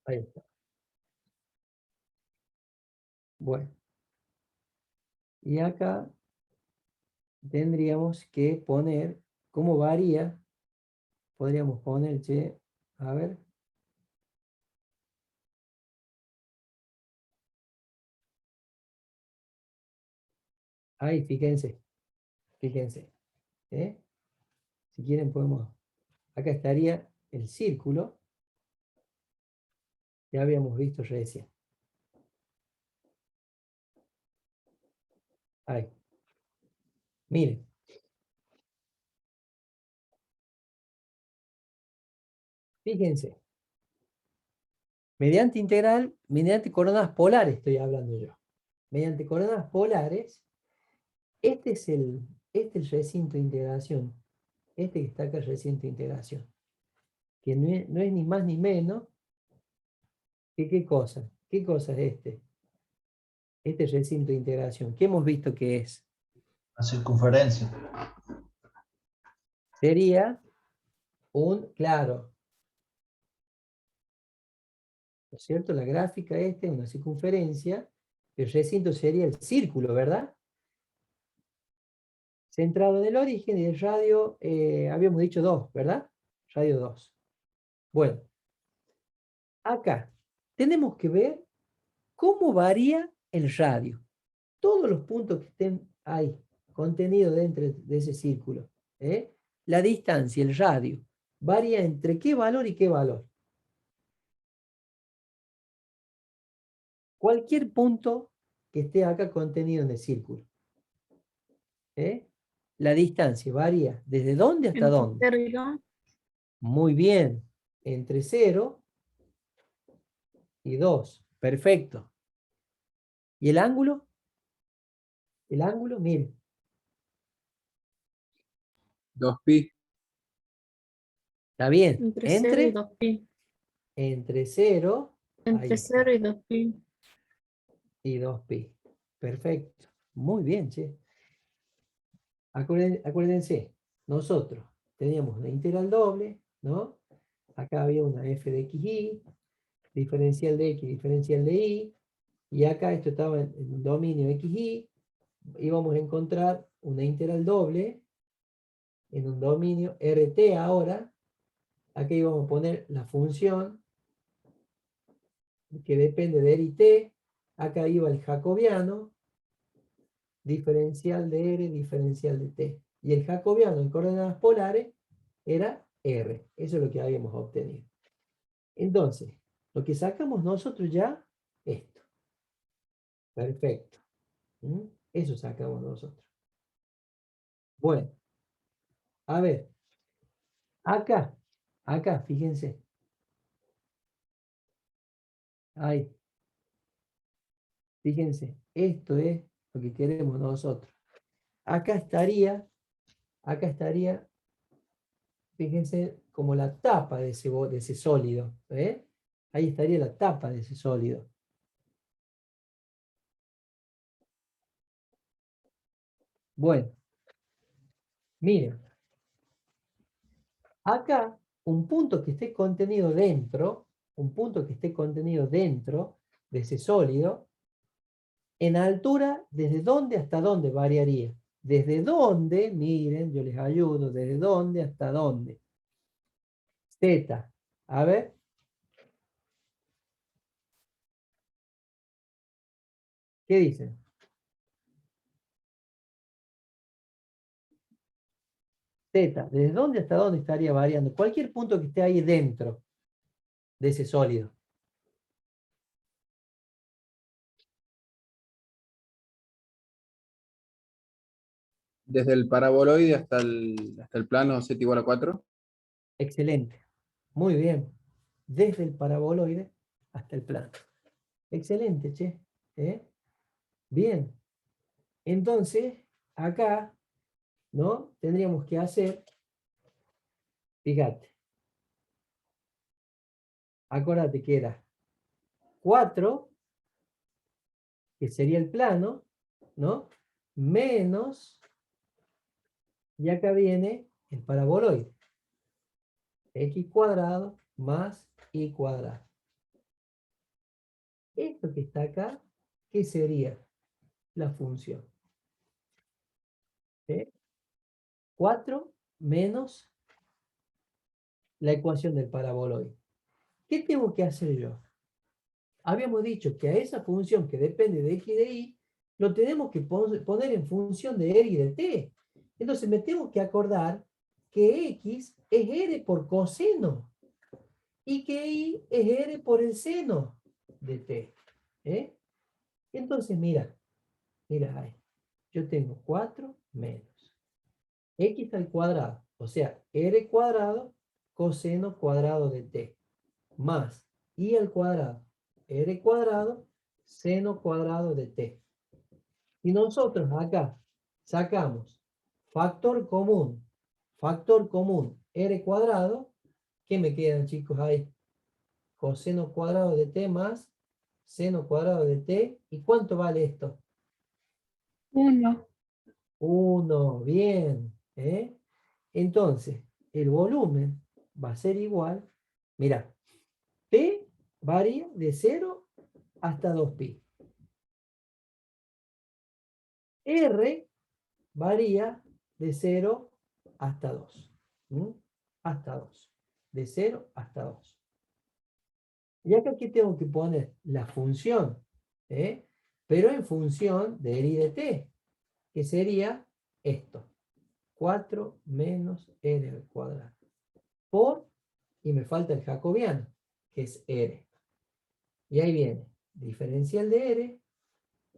Ahí está. Bueno. Y acá tendríamos que poner cómo varía. Podríamos poner, che, a ver. Ahí, fíjense. Fíjense. ¿Eh? Si quieren podemos. Acá estaría el círculo que habíamos visto recién. Ahí. Miren. Fíjense. Mediante integral, mediante coordenadas polares estoy hablando yo. Mediante coordenadas polares, este es el recinto de integración. Este que está acá, el recinto de integración. Que no es ni más ni menos que qué cosa. ¿Qué cosa es este? Este recinto de integración. ¿Qué hemos visto que es? La circunferencia. Sería claro, ¿no es cierto? La gráfica es una circunferencia, el recinto sería el círculo, ¿verdad? Centrado en el origen y el radio, habíamos dicho 2, ¿verdad? Radio 2. Bueno, acá tenemos que ver cómo varía el radio. Todos los puntos que estén ahí, contenidos dentro de ese círculo, la distancia, el radio, varía entre qué valor y qué valor. Cualquier punto que esté acá contenido en el círculo. La distancia varía ¿desde dónde hasta Entre dónde? 0 y 2. Muy bien, entre 0 y 2. Perfecto. ¿Y el ángulo? El ángulo, miren. 2pi. Está bien. Entre 0 y Entre 2pi. 0, ahí Entre está, 0 y 2pi. y 2pi. Perfecto. Muy bien, che. Acuérdense, nosotros teníamos una integral doble, ¿no? Acá había una f de xy, diferencial de x, diferencial de y, y acá esto estaba en un dominio xy, íbamos a encontrar una integral doble en un dominio RT ahora. Aquí íbamos a poner la función que depende de R y T. Acá iba el jacobiano, diferencial de R, diferencial de T. Y el jacobiano en coordenadas polares era R. Eso es lo que habíamos obtenido. Entonces, lo que sacamos nosotros ya, esto. Perfecto. Eso sacamos nosotros. Bueno, a ver. Acá, fíjense. Ahí. Fíjense, esto es lo que queremos nosotros. Acá estaría, fíjense, como la tapa de ese sólido. Ahí estaría la tapa de ese sólido. Bueno, miren. Acá, un punto que esté contenido dentro, de ese sólido, en altura, ¿desde dónde hasta dónde variaría? ¿Desde dónde? Miren, yo les ayudo. ¿Desde dónde hasta dónde? Z. A ver. ¿Qué dicen? Z. ¿Desde dónde hasta dónde estaría variando? Cualquier punto que esté ahí dentro de ese sólido. Desde el paraboloide hasta el plano z igual a 4. Excelente. Muy bien. Desde el paraboloide hasta el plano. Excelente, che. Bien. Entonces, acá, ¿no? Tendríamos que hacer, fíjate, Acuérdate que era 4, que sería el plano, ¿no? Menos, y acá viene el paraboloide. X cuadrado más y cuadrado. Esto que está acá, ¿qué sería? La función. 4 menos la ecuación del paraboloide. ¿Qué tengo que hacer yo? Habíamos dicho que a esa función que depende de x y de y, lo tenemos que poner en función de r y de t. Entonces me tengo que acordar que x es r por coseno y que y es r por el seno de t. Entonces mira ahí. Yo tengo 4 menos x al cuadrado, o sea, r cuadrado coseno cuadrado de t, más y al cuadrado, r cuadrado, seno cuadrado de t. Y nosotros acá sacamos factor común, r cuadrado, ¿qué me quedan, chicos, ahí? Coseno cuadrado de t más seno cuadrado de t. ¿Y cuánto vale esto? 1. 1, bien. Entonces, el volumen va a ser igual, mira, P varía de 0 hasta 2pi. R varía de 0 hasta 2. Hasta 2. De 0 hasta 2. Y acá, ¿qué tengo que poner? La función. Pero en función de R y de T, que sería esto. 4 menos R al cuadrado. Por, y me falta el jacobiano, que es R. Y ahí viene, diferencial de R,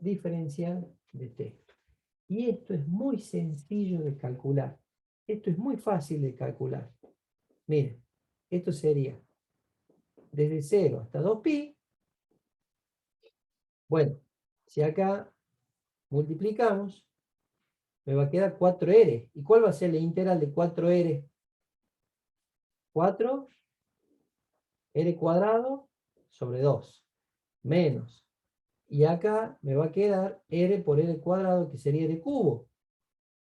diferencial de T. Y esto es muy sencillo de calcular. Esto es muy fácil de calcular. Miren, esto sería desde 0 hasta 2pi. Bueno, si acá multiplicamos, me va a quedar 4R. ¿Y cuál va a ser la integral de 4R? 4 R cuadrado sobre 2, menos. Y acá me va a quedar R por R cuadrado, que sería R cubo.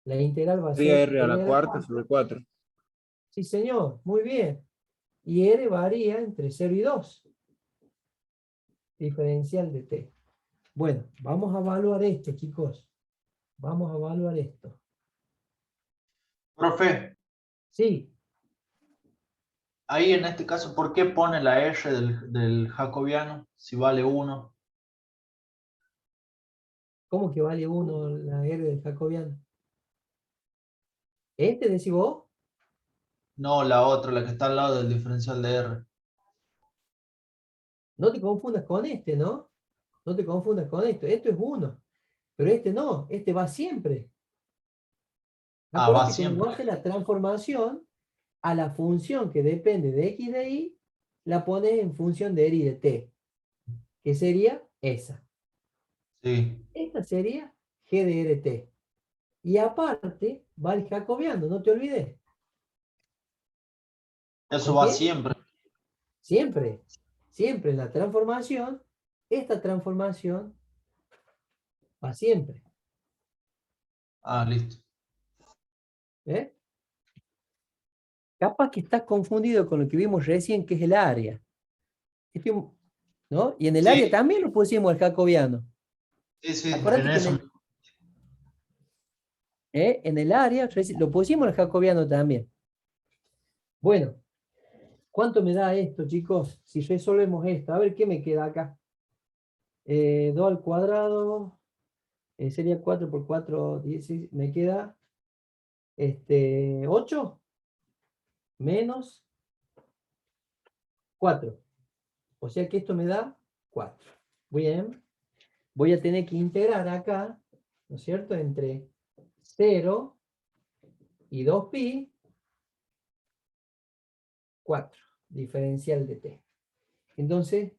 La integral va a Sería ser R a la R cuarta cuarta. sobre 4. Sí, señor, muy bien. Y R varía entre 0 y 2. Diferencial de T. Bueno, vamos a evaluar esto, chicos. Vamos a evaluar esto. Profe, Sí, ahí en este caso, ¿por qué pone la R del jacobiano si vale 1? ¿cómo que vale 1 la R del jacobiano? ¿Este decís vos? No, la otra, la que está al lado del diferencial de R. No te confundas con este, ¿no? No te confundas con esto. Esto es 1. Pero este no, este va siempre. Ah, va Acuérdate, cuando siempre. vos haces la transformación a la función que depende de x de y, la pones en función de r y de t, que sería esa. Sí. Esta sería g de rt. Y aparte, va el jacobiano, no te olvides. Eso va ¿Ok? siempre. Siempre, siempre en la transformación, esta transformación va siempre. Ah, listo. ¿Eh? Capaz que estás confundido con lo que vimos recién, que es el área. ¿No? Y en el área Sí, también lo pusimos el jacobiano. sí, sí, en Acuérdate que eso. en el área lo pusimos el jacobiano también. Bueno, ¿cuánto me da esto, chicos? Si resolvemos esto, a ver qué me queda acá. 2 al cuadrado, sería 4 por 4, 10, me queda 8 menos 4. O sea que esto me da 4. Bien, voy a tener que integrar acá, ¿no es cierto? Entre 0 y 2pi, 4, diferencial de t. Entonces,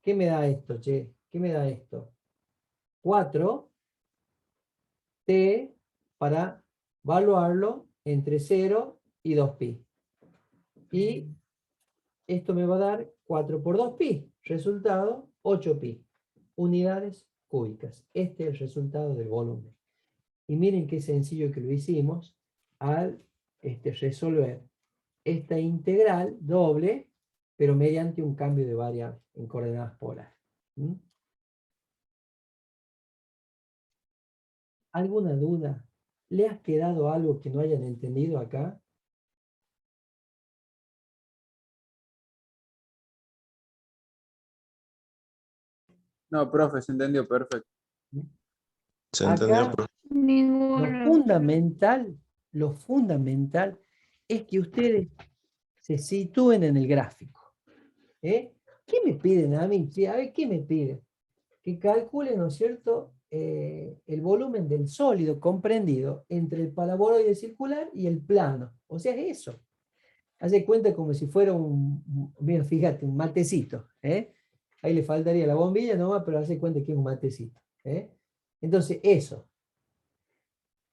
¿qué me da esto, che? ¿Qué me da esto? 4t para evaluarlo entre 0 y 2pi. Y esto me va a dar 4 por 2pi. Resultado, 8pi. Unidades cúbicas. Este es el resultado del volumen. Y miren qué sencillo que lo hicimos al resolver esta integral doble, pero mediante un cambio de variable en coordenadas polares. ¿Mm? ¿Alguna duda? ¿Le ha quedado algo que no hayan entendido acá? No, profe, se entendió perfecto. ¿Se entendió, Acá profe? Ninguno. lo fundamental es que ustedes se sitúen en el gráfico. ¿Eh? ¿Qué me piden a mí? Sí, a ver, ¿qué me piden? Que calculen, ¿no es cierto?, el volumen del sólido comprendido entre el paraboloide circular y el plano. O sea, es eso. Hace cuenta como si fuera mira, fíjate, un matecito. Ahí le faltaría la bombilla nomás, pero hace cuenta que es un matecito. Entonces, eso.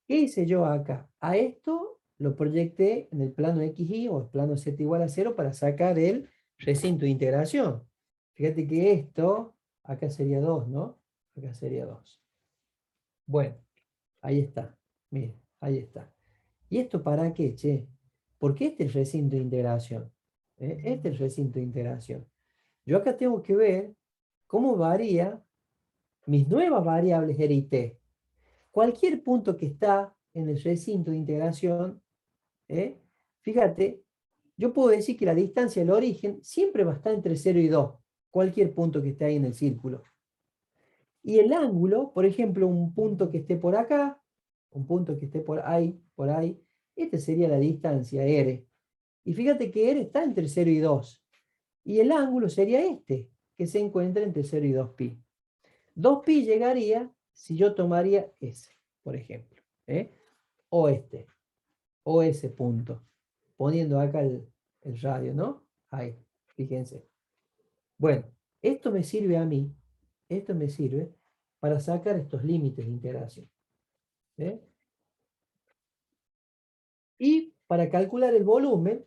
¿Qué hice yo acá? A esto lo proyecté en el plano XY o el plano Z igual a 0 para sacar el recinto de integración. Fíjate que esto, acá sería 2, ¿no? Acá sería 2. Bueno, ahí está. Miren, ahí está. ¿Y esto para qué, che? Porque este es el recinto de integración. Este es el recinto de integración. Yo acá tengo que ver cómo varía mis nuevas variables R y T. Cualquier punto que está en el recinto de integración, fíjate, yo puedo decir que la distancia del origen siempre va a estar entre 0 y 2, cualquier punto que esté ahí en el círculo. Y el ángulo, por ejemplo, un punto que esté por acá, un punto que esté por ahí, esta sería la distancia R. Y fíjate que R está entre 0 y 2. Y el ángulo sería este, que se encuentra entre 0 y 2pi. 2pi llegaría si yo tomaría ese, por ejemplo. O este, o ese punto. Poniendo acá el radio, ¿no? Ahí, fíjense. Bueno, esto me sirve a mí, esto me sirve para sacar estos límites de integración. Y para calcular el volumen,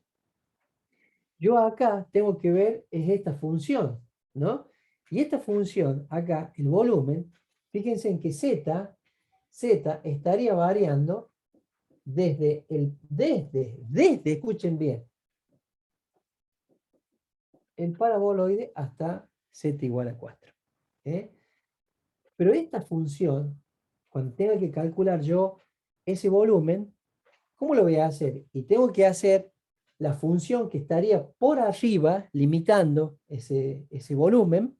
yo acá tengo que ver es esta función, ¿no? Y esta función, acá, el volumen, fíjense en que z estaría variando desde, escuchen bien, el paraboloide hasta z igual a 4. Pero esta función, cuando tenga que calcular yo ese volumen, ¿cómo lo voy a hacer? Y tengo que hacer la función que estaría por arriba, limitando ese volumen,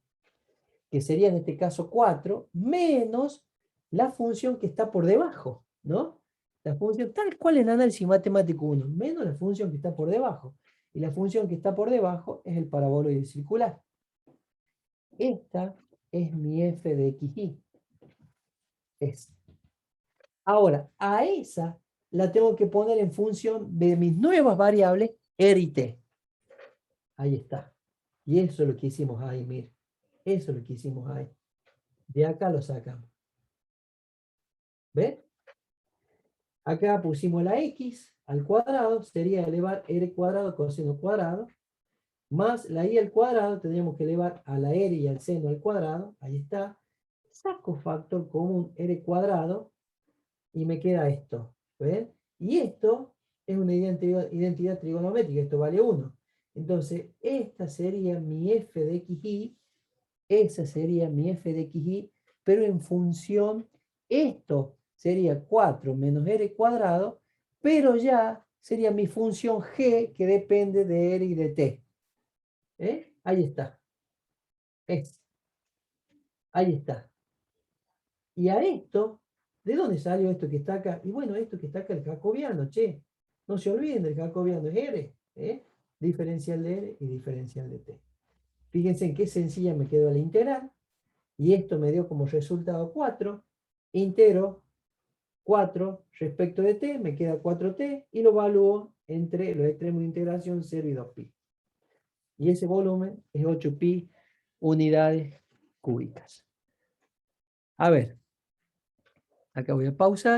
que sería en este caso 4, menos la función que está por debajo, ¿no? La función tal cual en análisis matemático 1, menos la función que está por debajo. Y la función que está por debajo es el paraboloide circular. Esta es mi f de xy. Ahora, a esa la tengo que poner en función de mis nuevas variables R y T. Ahí está. Y eso es lo que hicimos ahí, mire. Eso es lo que hicimos ahí. De acá lo sacamos. ¿Ven? Acá pusimos la x al cuadrado, sería elevar r cuadrado coseno cuadrado, más la y al cuadrado, tendríamos que elevar a la r y al seno al cuadrado. Ahí está. Saco factor común r cuadrado y me queda esto. ¿Ven? Y esto es una identidad trigonométrica, esto vale 1. Entonces, esta sería mi f de xy, esa sería mi f de xy, pero en función, esto sería 4 menos r cuadrado, pero ya sería mi función g que depende de r y de t. Ahí está. Ahí está. Y a esto, ¿de dónde salió esto que está acá? Y bueno, esto que está acá, el jacobiano, che. No se olviden del jacobiano, es R. Diferencial de R y diferencial de T. Fíjense en qué sencilla me quedó la integral. Y esto me dio como resultado 4. Integro 4 respecto de T, me queda 4T. Y lo evalúo entre los extremos de integración 0 y 2pi. Y ese volumen es 8pi unidades cúbicas. A ver. Acá voy a pausar.